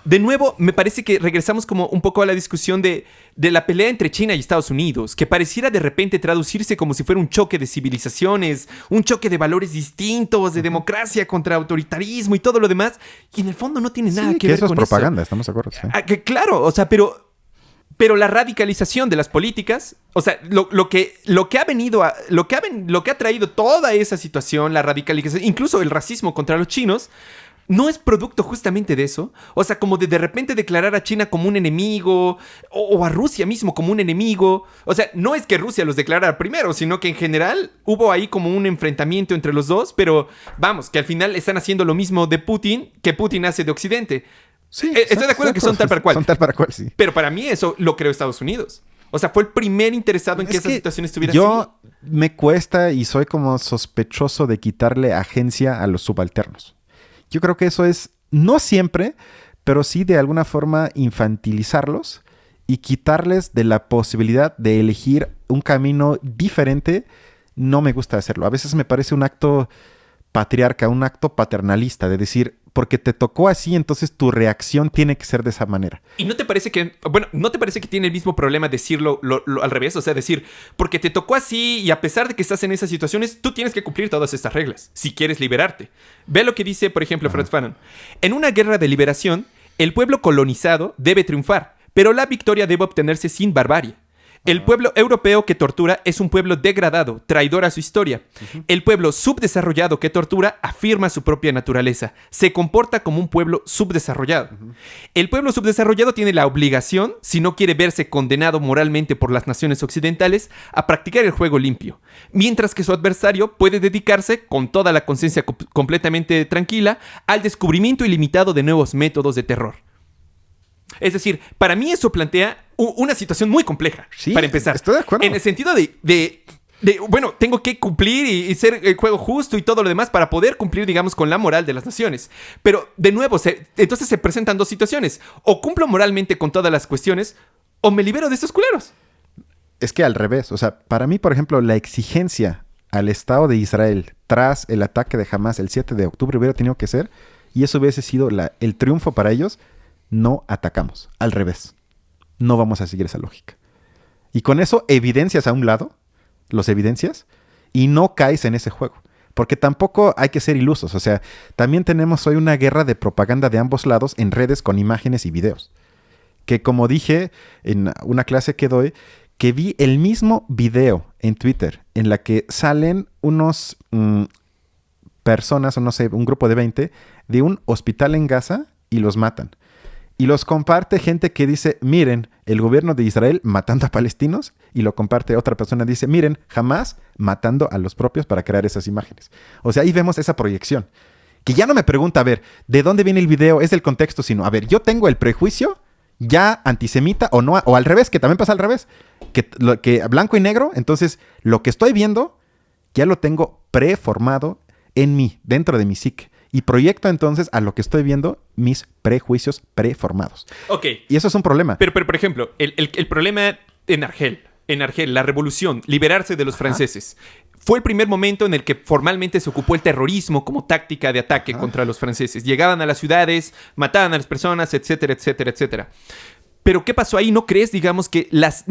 de nuevo, me parece que regresamos como un poco a la discusión de la pelea entre China y Estados Unidos, que pareciera de repente traducirse como si fuera un choque de civilizaciones, un choque de valores distintos, de democracia contra autoritarismo y todo lo demás, y en el fondo no tiene nada que ver con eso. Eso es propaganda, estamos de acuerdo. Sí. Claro, o sea, pero la radicalización de las políticas, o sea, lo que ha traído toda esa situación, la radicalización, incluso el racismo contra los chinos, ¿no es producto justamente de eso? O sea, como de repente declarar a China como un enemigo o a Rusia mismo como un enemigo. O sea, no es que Rusia los declarara primero, sino que en general hubo ahí como un enfrentamiento entre los dos, pero vamos, que al final están haciendo lo mismo de Putin que Putin hace de Occidente. Sí, estoy de acuerdo que son tal para cual. Son tal para cual, sí. Pero para mí eso lo creó Estados Unidos. O sea, fue el primer interesado en que esa situación estuviera así. Yo me cuesta y soy como sospechoso de quitarle agencia a los subalternos. Yo creo que eso es, no siempre, pero sí de alguna forma infantilizarlos y quitarles de la posibilidad de elegir un camino diferente. No me gusta hacerlo. A veces me parece un acto patriarca, un acto paternalista, de decir, porque te tocó así, entonces tu reacción tiene que ser de esa manera. ¿Y no te parece que tiene el mismo problema decirlo al revés? O sea, decir, porque te tocó así y a pesar de que estás en esas situaciones, tú tienes que cumplir todas estas reglas si quieres liberarte. Ve lo que dice, por ejemplo, Frantz Fanon. En una guerra de liberación, el pueblo colonizado debe triunfar, pero la victoria debe obtenerse sin barbarie. El pueblo europeo que tortura es un pueblo degradado, traidor a su historia. El pueblo subdesarrollado que tortura afirma su propia naturaleza. Se comporta como un pueblo subdesarrollado. El pueblo subdesarrollado tiene la obligación, si no quiere verse condenado moralmente por las naciones occidentales, a practicar el juego limpio. Mientras que su adversario puede dedicarse, con toda la conciencia completamente tranquila, al descubrimiento ilimitado de nuevos métodos de terror. Es decir, para mí eso plantea una situación muy compleja, sí, para empezar. Estoy de acuerdo. En el sentido de bueno, tengo que cumplir y ser el juego justo y todo lo demás para poder cumplir, digamos, con la moral de las naciones. Pero, de nuevo, entonces se presentan dos situaciones. O cumplo moralmente con todas las cuestiones, o me libero de estos culeros. Es que al revés. O sea, para mí, por ejemplo, la exigencia al Estado de Israel tras el ataque de Hamas el 7 de octubre hubiera tenido que ser, y eso hubiese sido el triunfo para ellos. No atacamos, al revés. No vamos a seguir esa lógica. Y con eso evidencias a un lado, los evidencias, y no caes en ese juego. Porque tampoco hay que ser ilusos. O sea, también tenemos hoy una guerra de propaganda de ambos lados en redes con imágenes y videos. Que como dije en una clase que doy, que vi el mismo video en Twitter en la que salen unos personas, o no sé, un grupo de 20, de un hospital en Gaza y los matan. Y los comparte gente que dice, miren, el gobierno de Israel matando a palestinos. Y lo comparte otra persona, dice, miren, Hamas matando a los propios para crear esas imágenes. O sea, ahí vemos esa proyección. Que ya no me pregunta, a ver, ¿de dónde viene el video? Es del contexto, sino, a ver, yo tengo el prejuicio ya antisemita o no, o al revés, que también pasa al revés. Que blanco y negro, entonces lo que estoy viendo ya lo tengo preformado en mí, dentro de mi psique. Y proyecto entonces a lo que estoy viendo mis prejuicios preformados. Ok. Y eso es un problema. Pero por ejemplo, el problema en Argel, la revolución, liberarse de los franceses, fue el primer momento en el que formalmente se ocupó el terrorismo como táctica de ataque contra los franceses. Llegaban a las ciudades, mataban a las personas, etcétera, etcétera, etcétera. Pero ¿qué pasó ahí? ¿No crees, digamos, que las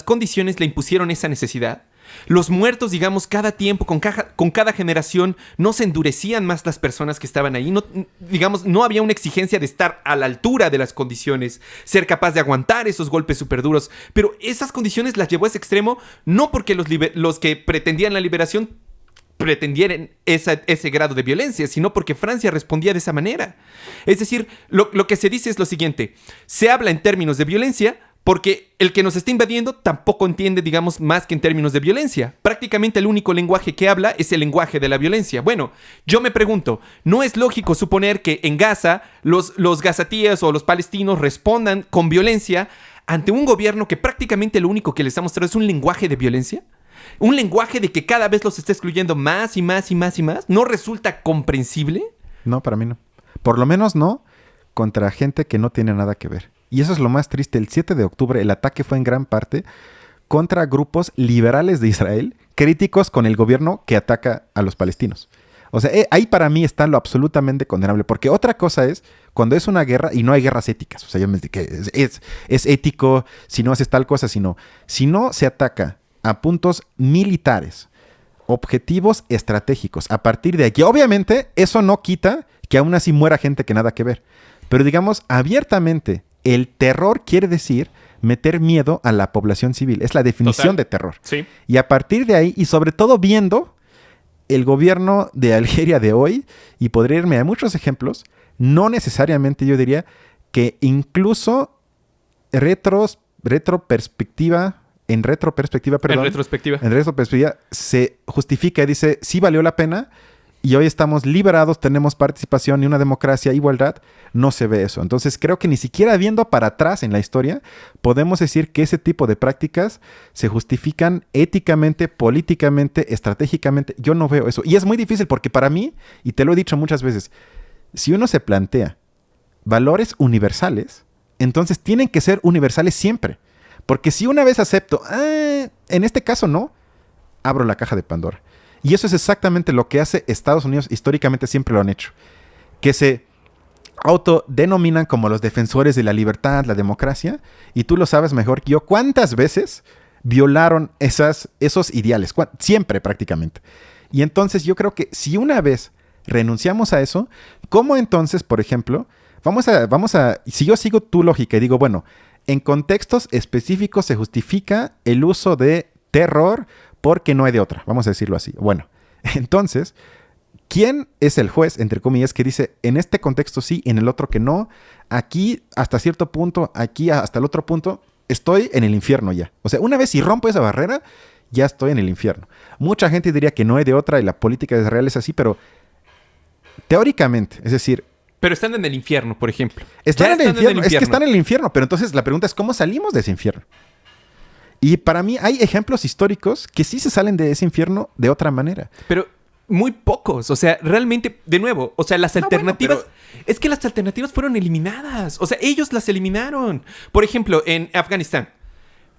condiciones le impusieron esa necesidad? Los muertos, digamos, cada tiempo, con cada generación, no se endurecían más las personas que estaban ahí. No, digamos, no había una exigencia de estar a la altura de las condiciones, ser capaz de aguantar esos golpes súper duros. Pero esas condiciones las llevó a ese extremo, no porque los que pretendían la liberación pretendieran ese grado de violencia, sino porque Francia respondía de esa manera. Es decir, lo que se dice es lo siguiente: se habla en términos de violencia Porque el que nos está invadiendo tampoco entiende, digamos, más que en términos de violencia. Prácticamente el único lenguaje que habla es el lenguaje de la violencia. Bueno, yo me pregunto, ¿no es lógico suponer que en Gaza los gazatíes o los palestinos respondan con violencia ante un gobierno que prácticamente lo único que les ha mostrado es un lenguaje de violencia? ¿Un lenguaje de que cada vez los está excluyendo más y más y más y más? ¿No resulta comprensible? No, para mí no. Por lo menos no contra gente que no tiene nada que ver. Y eso es lo más triste. El 7 de octubre el ataque fue en gran parte contra grupos liberales de Israel, críticos con el gobierno que ataca a los palestinos. O sea, ahí para mí está lo absolutamente condenable. Porque otra cosa es cuando es una guerra y no hay guerras éticas. O sea, yo me digo que es ético si no haces tal cosa, sino si no se ataca a puntos militares, objetivos estratégicos. A partir de aquí, obviamente, eso no quita que aún así muera gente que nada que ver. Pero digamos, abiertamente, el terror quiere decir meter miedo a la población civil. Es la definición de terror. Sí. Y a partir de ahí, y sobre todo viendo el gobierno de Algeria de hoy, y podría irme a muchos ejemplos, no necesariamente yo diría que incluso en retroperspectiva, se justifica y dice, sí valió la pena y hoy estamos liberados, tenemos participación y una democracia, igualdad. No se ve eso. Entonces creo que ni siquiera viendo para atrás en la historia podemos decir que ese tipo de prácticas se justifican éticamente, políticamente, estratégicamente. Yo no veo eso. Y es muy difícil porque para mí, y te lo he dicho muchas veces, si uno se plantea valores universales, entonces tienen que ser universales siempre. Porque si una vez acepto, en este caso no, abro la caja de Pandora. Y eso es exactamente lo que hace Estados Unidos, históricamente siempre lo han hecho. Que se autodenominan como los defensores de la libertad, la democracia, y tú lo sabes mejor que yo, ¿cuántas veces violaron esos ideales? Siempre prácticamente. Y entonces yo creo que si una vez renunciamos a eso, ¿cómo entonces, por ejemplo, vamos a, si yo sigo tu lógica y digo, bueno, en contextos específicos se justifica el uso de terror porque no hay de otra, vamos a decirlo así. Bueno, entonces, ¿quién es el juez, entre comillas, que dice en este contexto sí, en el otro que no? Aquí hasta cierto punto, aquí hasta el otro punto, estoy en el infierno ya. O sea, una vez si rompo esa barrera, ya estoy en el infierno. Mucha gente diría que no hay de otra y la política de Israel es así, pero teóricamente, es decir... Pero están en el infierno, por ejemplo. Están en el infierno. Es que están en el infierno, pero entonces la pregunta es ¿cómo salimos de ese infierno? Y para mí hay ejemplos históricos que sí se salen de ese infierno de otra manera. Pero muy pocos. O sea, realmente, de nuevo, o sea, las alternativas... Bueno, pero... Es que las alternativas fueron eliminadas. O sea, ellos las eliminaron. Por ejemplo, en Afganistán.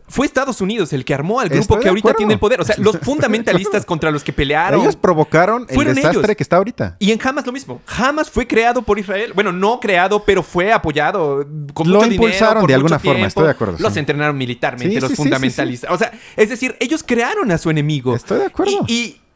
Fue Estados Unidos el que armó al grupo que ahorita tiene el poder. O sea, los fundamentalistas contra los que pelearon. Ellos provocaron el desastre ellos. Que está ahorita. Y en Hamas lo mismo. Hamas fue creado por Israel. Bueno, no creado, pero fue apoyado con mucho dinero. Lo impulsaron de alguna forma, estoy de acuerdo. Los entrenaron militarmente, los fundamentalistas. Sí. O sea, es decir, ellos crearon a su enemigo. Estoy de acuerdo.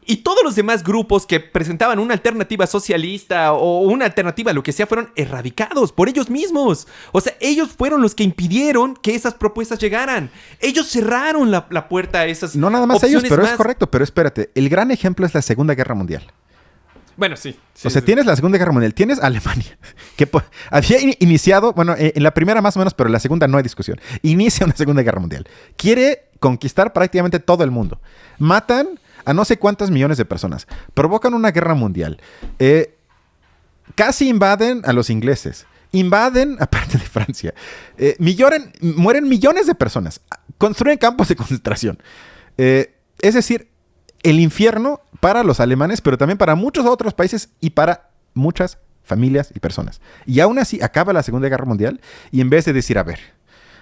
Y todos los demás grupos que presentaban una alternativa socialista o una alternativa a lo que sea fueron erradicados por ellos mismos. O sea, ellos fueron los que impidieron que esas propuestas llegaran. Ellos cerraron la puerta a esas no nada más ellos, pero es correcto. Pero espérate, el gran ejemplo es la Segunda Guerra Mundial. Bueno, sí. O sea, tienes la Segunda Guerra Mundial, tienes Alemania, que había iniciado, bueno, en la primera más o menos, pero en la segunda no hay discusión. Inicia una Segunda Guerra Mundial. Quiere conquistar prácticamente todo el mundo. Matan a no sé cuántas millones de personas. Provocan una guerra mundial. Casi invaden a los ingleses. Invaden a parte de Francia. Mueren millones de personas. Construyen campos de concentración. Es decir, el infierno para los alemanes, pero también para muchos otros países y para muchas familias y personas. Y aún así acaba la Segunda Guerra Mundial y en vez de decir, a ver,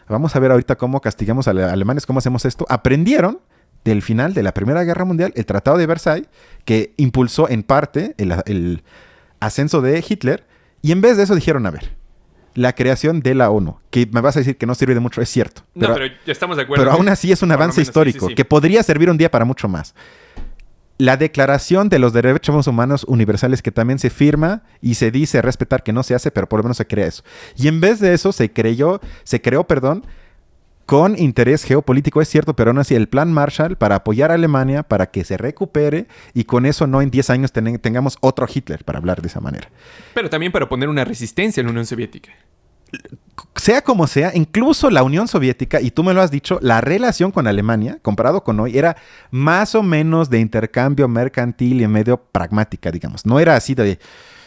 vamos a ver ahorita cómo castigamos a los alemanes, cómo hacemos esto, aprendieron del final de la Primera Guerra Mundial, el Tratado de Versalles, que impulsó en parte el ascenso de Hitler, y en vez de eso dijeron, a ver, la creación de la ONU, que me vas a decir que no sirve de mucho, es cierto. Pero ya estamos de acuerdo. Pero aún así es un avance histórico, sí. Que podría servir un día para mucho más. La Declaración de los Derechos Humanos Universales, que también se firma y se dice respetar, que no se hace, pero por lo menos se crea eso. Y en vez de eso se creó, con interés geopolítico, es cierto, pero aún así el plan Marshall para apoyar a Alemania, para que se recupere y con eso no en 10 años tengamos otro Hitler, para hablar de esa manera. Pero también para poner una resistencia en la Unión Soviética. sea como sea, incluso la Unión Soviética, y tú me lo has dicho, la relación con Alemania, comparado con hoy, era más o menos de intercambio mercantil y medio pragmática, digamos. No era así de,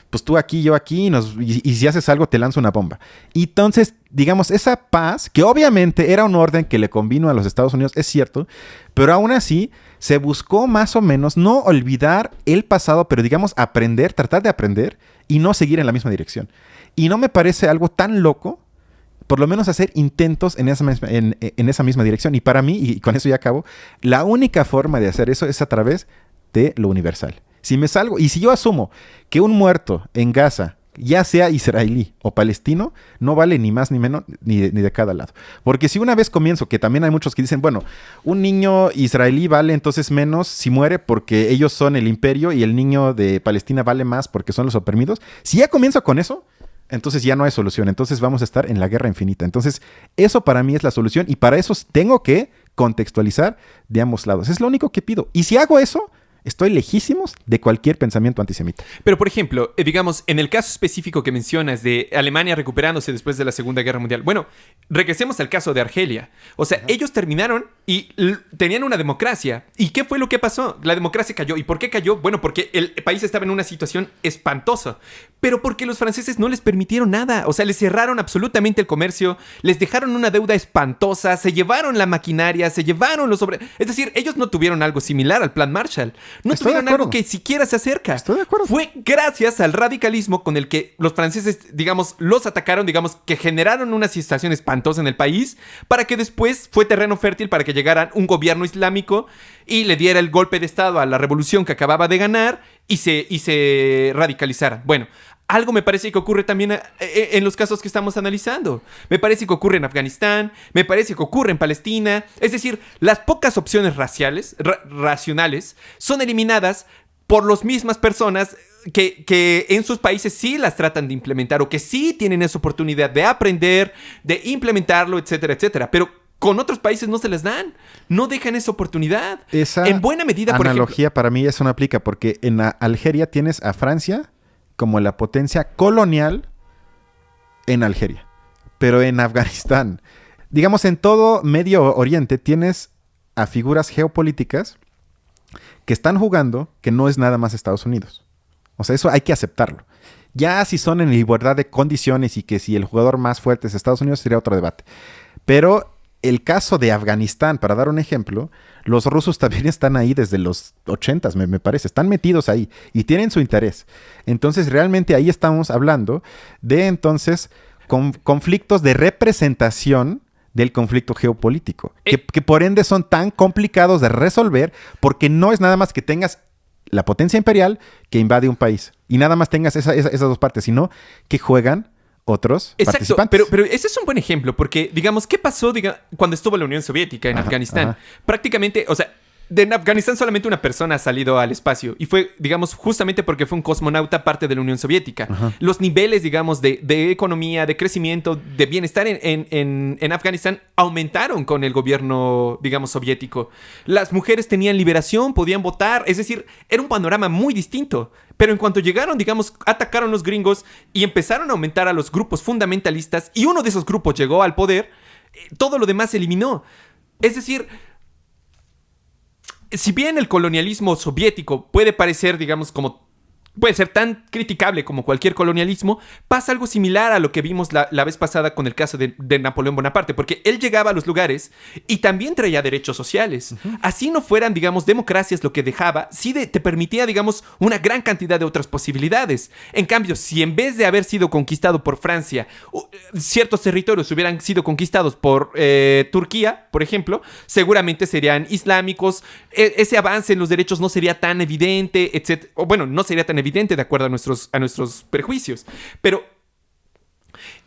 pues tú aquí, yo aquí, y si haces algo te lanzo una bomba. Y entonces, digamos, esa paz, que obviamente era un orden que le convino a los Estados Unidos, es cierto, pero aún así se buscó más o menos no olvidar el pasado, pero digamos aprender, tratar de aprender y no seguir en la misma dirección. Y no me parece algo tan loco, por lo menos hacer intentos en esa misma dirección. Y para mí, y con eso ya acabo, la única forma de hacer eso es a través de lo universal. Si me salgo, y si yo asumo que un muerto en Gaza, ya sea israelí o palestino, no vale ni más ni menos ni de cada lado. Porque si una vez comienzo, que también hay muchos que dicen, bueno, un niño israelí vale entonces menos si muere porque ellos son el imperio y el niño de Palestina vale más porque son los oprimidos. Si ya comienzo con eso, entonces ya no hay solución. Entonces vamos a estar en la guerra infinita. Entonces eso para mí es la solución y para eso tengo que contextualizar de ambos lados. Es lo único que pido. Y si hago eso, estoy lejísimos de cualquier pensamiento antisemita. Pero, por ejemplo, digamos, en el caso específico que mencionas de Alemania recuperándose después de la Segunda Guerra Mundial, bueno, regresemos al caso de Argelia. O sea, ellos terminaron y tenían una democracia. ¿Y qué fue lo que pasó? La democracia cayó. ¿Y por qué cayó? Bueno, porque el país estaba en una situación espantosa. Pero porque los franceses no les permitieron nada. O sea, les cerraron absolutamente el comercio, les dejaron una deuda espantosa, se llevaron la maquinaria, se llevaron los obreros. Es decir, ellos no tuvieron algo similar al Plan Marshall. No tuvieron algo que siquiera se acerca. Estoy de acuerdo. Fue gracias al radicalismo con el que los franceses, digamos, los atacaron, digamos, que generaron una situación espantosa en el país, para que después fue terreno fértil para que llegara un gobierno islámico y le diera el golpe de estado a la revolución que acababa de ganar y se radicalizara. Bueno, algo me parece que ocurre también en los casos que estamos analizando. Me parece que ocurre en Afganistán, me parece que ocurre en Palestina. Es decir, las pocas opciones racionales son eliminadas por las mismas personas que en sus países sí las tratan de implementar o que sí tienen esa oportunidad de aprender, de implementarlo, etcétera, etcétera. Pero con otros países no se les dan. No dejan esa oportunidad. Esa en buena medida, por analogía ejemplo, para mí eso no aplica porque en Algeria tienes a Francia como la potencia colonial en Algeria. Pero en Afganistán, digamos en todo Medio Oriente, tienes a figuras geopolíticas que están jugando que no es nada más Estados Unidos. O sea, eso hay que aceptarlo. Ya si son en igualdad de condiciones y que si el jugador más fuerte es Estados Unidos, sería otro debate. Pero el caso de Afganistán, para dar un ejemplo, los rusos también están ahí desde los 80s, me parece. Están metidos ahí y tienen su interés. Entonces, realmente ahí estamos hablando de, entonces, conflictos de representación del conflicto geopolítico. Que por ende son tan complicados de resolver porque no es nada más que tengas la potencia imperial que invade un país. Y nada más tengas esas dos partes, sino que juegan otros participantes. Pero ese es un buen ejemplo, porque, digamos, ¿qué pasó cuando estuvo la Unión Soviética en Afganistán? Prácticamente, o sea, de Afganistán solamente una persona ha salido al espacio y fue, digamos, justamente porque fue un cosmonauta parte de la Unión Soviética. Los niveles, digamos, de economía, de crecimiento, de bienestar en Afganistán aumentaron con el gobierno, digamos, soviético. Las mujeres tenían liberación, podían votar, es decir, era un panorama muy distinto. Pero en cuanto llegaron, digamos, atacaron los gringos y empezaron a aumentar a los grupos fundamentalistas y uno de esos grupos llegó al poder, todo lo demás se eliminó. Es decir, si bien el colonialismo soviético puede parecer, digamos, puede ser tan criticable como cualquier colonialismo, pasa algo similar a lo que vimos la vez pasada con el caso de Napoleón Bonaparte, porque él llegaba a los lugares y también traía derechos sociales. Así no fueran, digamos, democracias lo que dejaba, sí te permitía, digamos, una gran cantidad de otras posibilidades. En cambio, si en vez de haber sido conquistado por Francia, ciertos territorios hubieran sido conquistados por Turquía, por ejemplo, seguramente serían islámicos, ese avance en los derechos no sería tan evidente, etc. O bueno, no sería tan evidente de acuerdo a nuestros prejuicios. Pero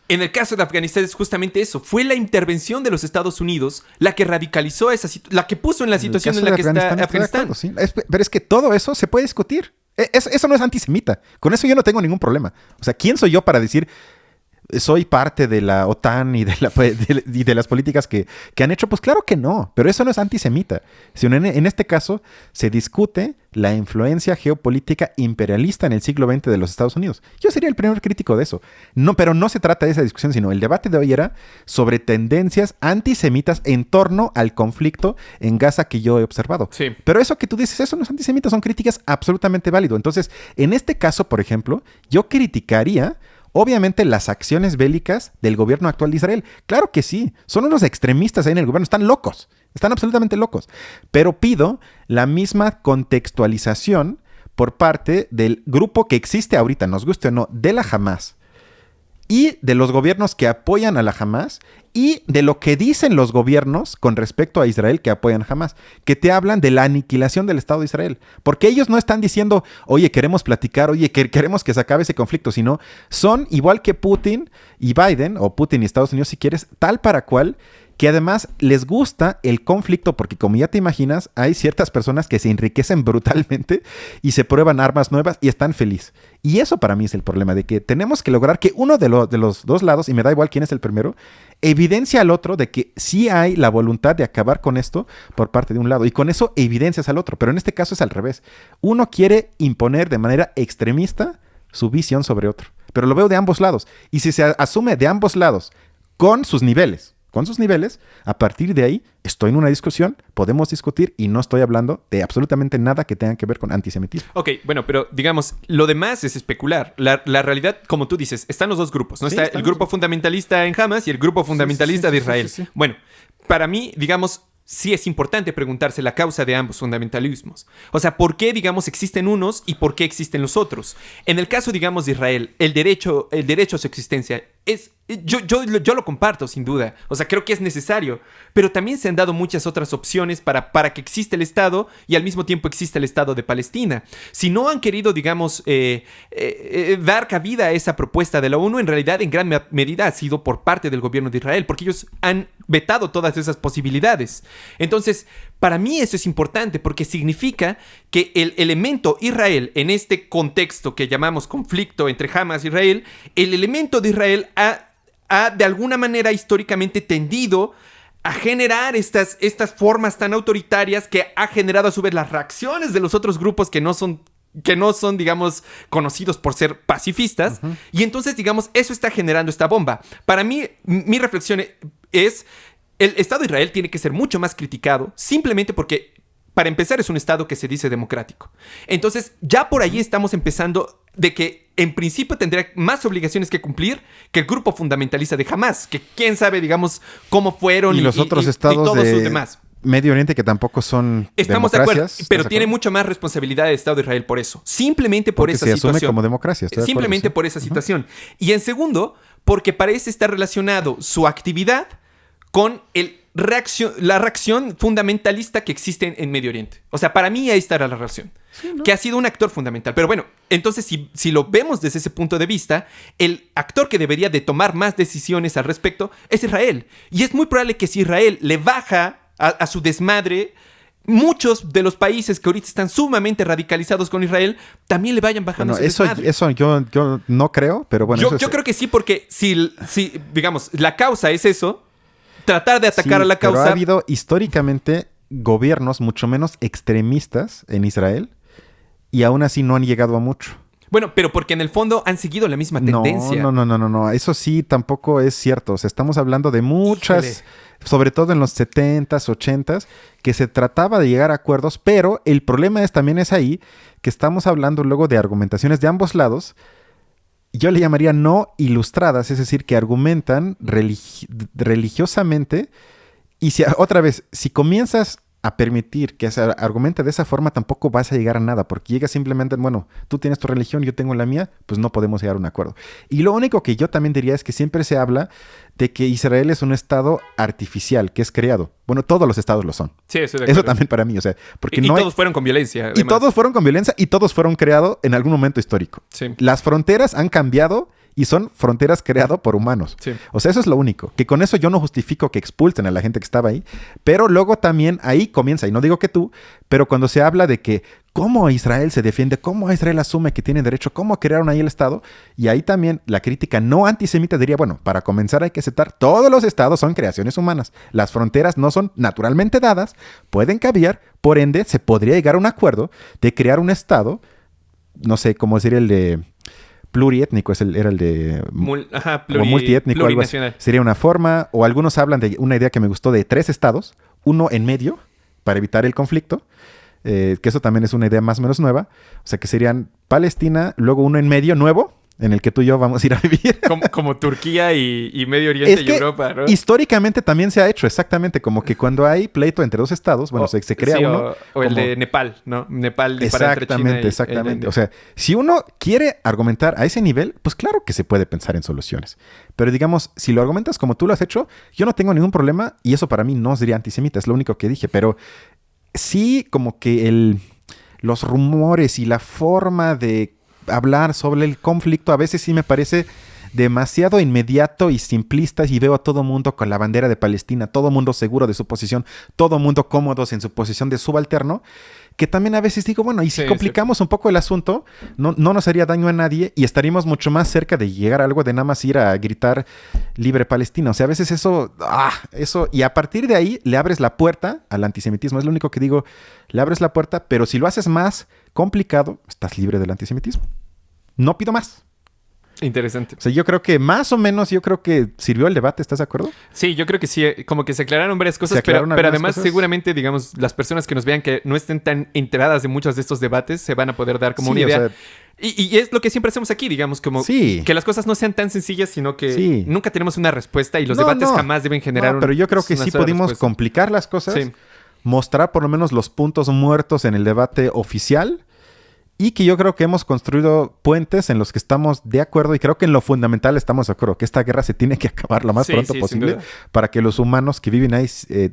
en el caso de Afganistán es justamente eso. Fue la intervención de los Estados Unidos la que radicalizó la que puso en la situación en la que está Afganistán. Sí. Pero es que todo eso se puede discutir. Eso no es antisemita. Con eso yo no tengo ningún problema. O sea, ¿quién soy yo para decir soy parte de la OTAN y de las políticas que han hecho, pues claro que no, pero eso no es antisemita. Sino en este caso se discute la influencia geopolítica imperialista en el siglo XX de los Estados Unidos. Yo sería el primer crítico de eso. No, pero no se trata de esa discusión, sino el debate de hoy era sobre tendencias antisemitas en torno al conflicto en Gaza que yo he observado. Sí. Pero eso que tú dices, eso no es antisemita, son críticas absolutamente válidas. Entonces, en este caso, por ejemplo, yo criticaría obviamente las acciones bélicas del gobierno actual de Israel. Claro que sí, son unos extremistas ahí en el gobierno, están locos, están absolutamente locos. Pero pido la misma contextualización por parte del grupo que existe ahorita, nos guste o no, de la Hamas y de los gobiernos que apoyan a la Hamas y de lo que dicen los gobiernos con respecto a Israel que apoyan a Hamas, que te hablan de la aniquilación del Estado de Israel. Porque ellos no están diciendo, oye, queremos platicar, oye, queremos que se acabe ese conflicto, sino son igual que Putin y Biden, o Putin y Estados Unidos si quieres, tal para cual, que además les gusta el conflicto porque, como ya te imaginas, hay ciertas personas que se enriquecen brutalmente y se prueban armas nuevas y están felices. Y eso para mí es el problema, de que tenemos que lograr que uno de los dos lados, y me da igual quién es el primero, evidencia al otro de que sí hay la voluntad de acabar con esto por parte de un lado. Y con eso evidencias al otro. Pero en este caso es al revés. Uno quiere imponer de manera extremista su visión sobre otro. Pero lo veo de ambos lados. Y si se asume de ambos lados con sus niveles, a partir de ahí estoy en una discusión, podemos discutir y no estoy hablando de absolutamente nada que tenga que ver con antisemitismo. Ok, bueno, pero digamos, lo demás es especular. La realidad, como tú dices, están los dos grupos, ¿no? Sí, está el grupo fundamentalista en Hamas y el grupo fundamentalista de Israel. Sí. Bueno, para mí, digamos, sí es importante preguntarse la causa de ambos fundamentalismos. O sea, ¿por qué, digamos, existen unos y por qué existen los otros? En el caso, digamos, de Israel, el derecho a su existencia es... Yo lo comparto, sin duda. O sea, creo que es necesario. Pero también se han dado muchas otras opciones para que exista el Estado y al mismo tiempo exista el Estado de Palestina. Si no han querido, digamos, dar cabida a esa propuesta de la ONU, en realidad, en gran medida ha sido por parte del gobierno de Israel, porque ellos han vetado todas esas posibilidades. Entonces, para mí eso es importante porque significa que el elemento Israel, en este contexto que llamamos conflicto entre Hamas e Israel, el elemento de Israel ha de alguna manera históricamente tendido a generar estas formas tan autoritarias que ha generado a su vez las reacciones de los otros grupos que no son, digamos, conocidos por ser pacifistas. Uh-huh. Y entonces, digamos, eso está generando esta bomba. Para mí, mi reflexión es, el Estado de Israel tiene que ser mucho más criticado simplemente porque, para empezar, es un Estado que se dice democrático. Entonces, ya por ahí estamos empezando de que, en principio, tendría más obligaciones que cumplir que el grupo fundamentalista de Hamas, que quién sabe, digamos, cómo fueron y los otros estados y todos de sus demás. Medio Oriente que tampoco son Estamos de acuerdo, pero tiene mucha más responsabilidad el Estado de Israel por eso. Simplemente por esa situación. Se asume como democracia. Simplemente por esa situación. Y en segundo, porque parece estar relacionado su actividad con la reacción fundamentalista que existe en Medio Oriente. O sea, para mí ahí estará la relación. Sí, ¿no? Que ha sido un actor fundamental. Pero bueno, entonces si lo vemos desde ese punto de vista, el actor que debería de tomar más decisiones al respecto es Israel. Y es muy probable que si Israel le baja a su desmadre, muchos de los países que ahorita están sumamente radicalizados con Israel también le vayan bajando su desmadre. Eso yo no creo, pero bueno. Yo creo que sí, porque si digamos, la causa es eso, tratar de atacar a la causa. Pero ha habido históricamente gobiernos mucho menos extremistas en Israel y aún así no han llegado a mucho. Bueno, pero porque en el fondo han seguido la misma tendencia. No. Eso sí tampoco es cierto. O sea, estamos hablando de muchas, sobre todo en los 70s, 80s, que se trataba de llegar a acuerdos, pero el problema también es ahí que estamos hablando luego de argumentaciones de ambos lados. Yo le llamaría no ilustradas, es decir, que argumentan religiosamente. Y otra vez, si comienzas a permitir que se argumente de esa forma, tampoco vas a llegar a nada, porque llega simplemente, bueno, tú tienes tu religión, yo tengo la mía, pues no podemos llegar a un acuerdo. Y lo único que yo también diría es que siempre se habla de que Israel es un estado artificial, que es creado. Bueno, todos los estados lo son. Sí, estoy de acuerdo. Eso también para mí, o sea, porque y todos fueron con violencia. Además. Y todos fueron con violencia y todos fueron creados en algún momento histórico. Sí. Las fronteras han cambiado y son fronteras creadas por humanos. Sí. O sea, eso es lo único. Que con eso yo no justifico que expulsen a la gente que estaba ahí, pero luego también ahí comienza, y no digo que tú, pero cuando se habla de que cómo Israel se defiende, cómo Israel asume que tiene derecho, cómo crearon ahí el Estado. Y ahí también la crítica no antisemita diría, bueno, para comenzar hay que aceptar, todos los estados son creaciones humanas. Las fronteras no son naturalmente dadas, pueden cambiar, por ende se podría llegar a un acuerdo de crear un Estado, no sé cómo sería el de pluriétnico, era el de como multiétnico, algo así. Sería una forma, o algunos hablan de una idea que me gustó de 3 estados, uno en medio para evitar el conflicto. Que eso también es una idea más o menos nueva. O sea, que serían Palestina, luego uno en medio nuevo, en el que tú y yo vamos a ir a vivir. Como Turquía y Medio Oriente y Europa, ¿no? Históricamente también se ha hecho, exactamente. Como que cuando hay pleito entre 2 estados, bueno, se crea uno. O el de Nepal, ¿no? Nepal dispara entre China y exactamente. O sea, si uno quiere argumentar a ese nivel, pues claro que se puede pensar en soluciones. Pero digamos, si lo argumentas como tú lo has hecho, yo no tengo ningún problema y eso para mí no sería antisemita, es lo único que dije. Pero sí, como que los rumores y la forma de hablar sobre el conflicto a veces sí me parece demasiado inmediato y simplista y veo a todo mundo con la bandera de Palestina, todo mundo seguro de su posición, todo mundo cómodos en su posición de subalterno, que también a veces digo, bueno, y si complicamos un poco el asunto, no nos haría daño a nadie y estaríamos mucho más cerca de llegar a algo de nada más ir a gritar libre Palestina. O sea, a veces eso, y a partir de ahí le abres la puerta al antisemitismo. Es lo único que digo, le abres la puerta, pero si lo haces más complicado, estás libre del antisemitismo. No pido más. Interesante. O sea, yo creo que más o menos, sirvió el debate, ¿estás de acuerdo? Sí, yo creo que sí, como que se aclararon varias cosas, pero además cosas. Seguramente, digamos, las personas que nos vean que no estén tan enteradas de muchos de estos debates se van a poder dar como una idea. O sea, y es lo que siempre hacemos aquí, digamos, como que las cosas no sean tan sencillas, sino que nunca tenemos una respuesta y los debates jamás deben generar pero yo creo que sí pudimos complicar las cosas, mostrar por lo menos los puntos muertos en el debate oficial. Y que yo creo que hemos construido puentes en los que estamos de acuerdo y creo que en lo fundamental estamos de acuerdo, que esta guerra se tiene que acabar lo más pronto posible para que los humanos que viven ahí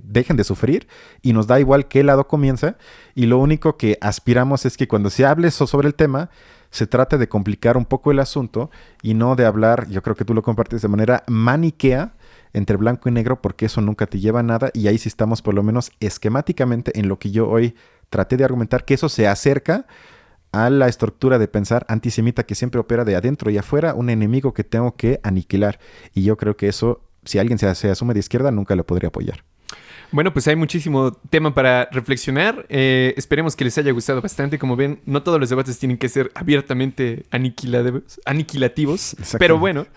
dejen de sufrir y nos da igual qué lado comienza y lo único que aspiramos es que cuando se hable sobre el tema se trate de complicar un poco el asunto y no de hablar, yo creo que tú lo compartes de manera maniquea entre blanco y negro porque eso nunca te lleva a nada y ahí sí estamos por lo menos esquemáticamente en lo que yo hoy traté de argumentar que eso se acerca a la estructura de pensar antisemita que siempre opera de adentro y afuera, un enemigo que tengo que aniquilar. Y yo creo que eso, si alguien se asume de izquierda, nunca lo podría apoyar. Bueno, pues hay muchísimo tema para reflexionar. Esperemos que les haya gustado bastante. Como ven, no todos los debates tienen que ser abiertamente aniquilativos. Pero bueno,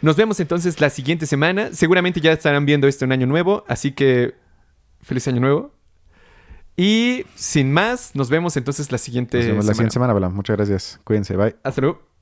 nos vemos entonces la siguiente semana. Seguramente ya estarán viendo esto en Año Nuevo, así que feliz Año Nuevo. Y sin más, nos vemos entonces la siguiente semana. Siguiente semana, Balam. Muchas gracias. Cuídense. Bye. Hasta luego.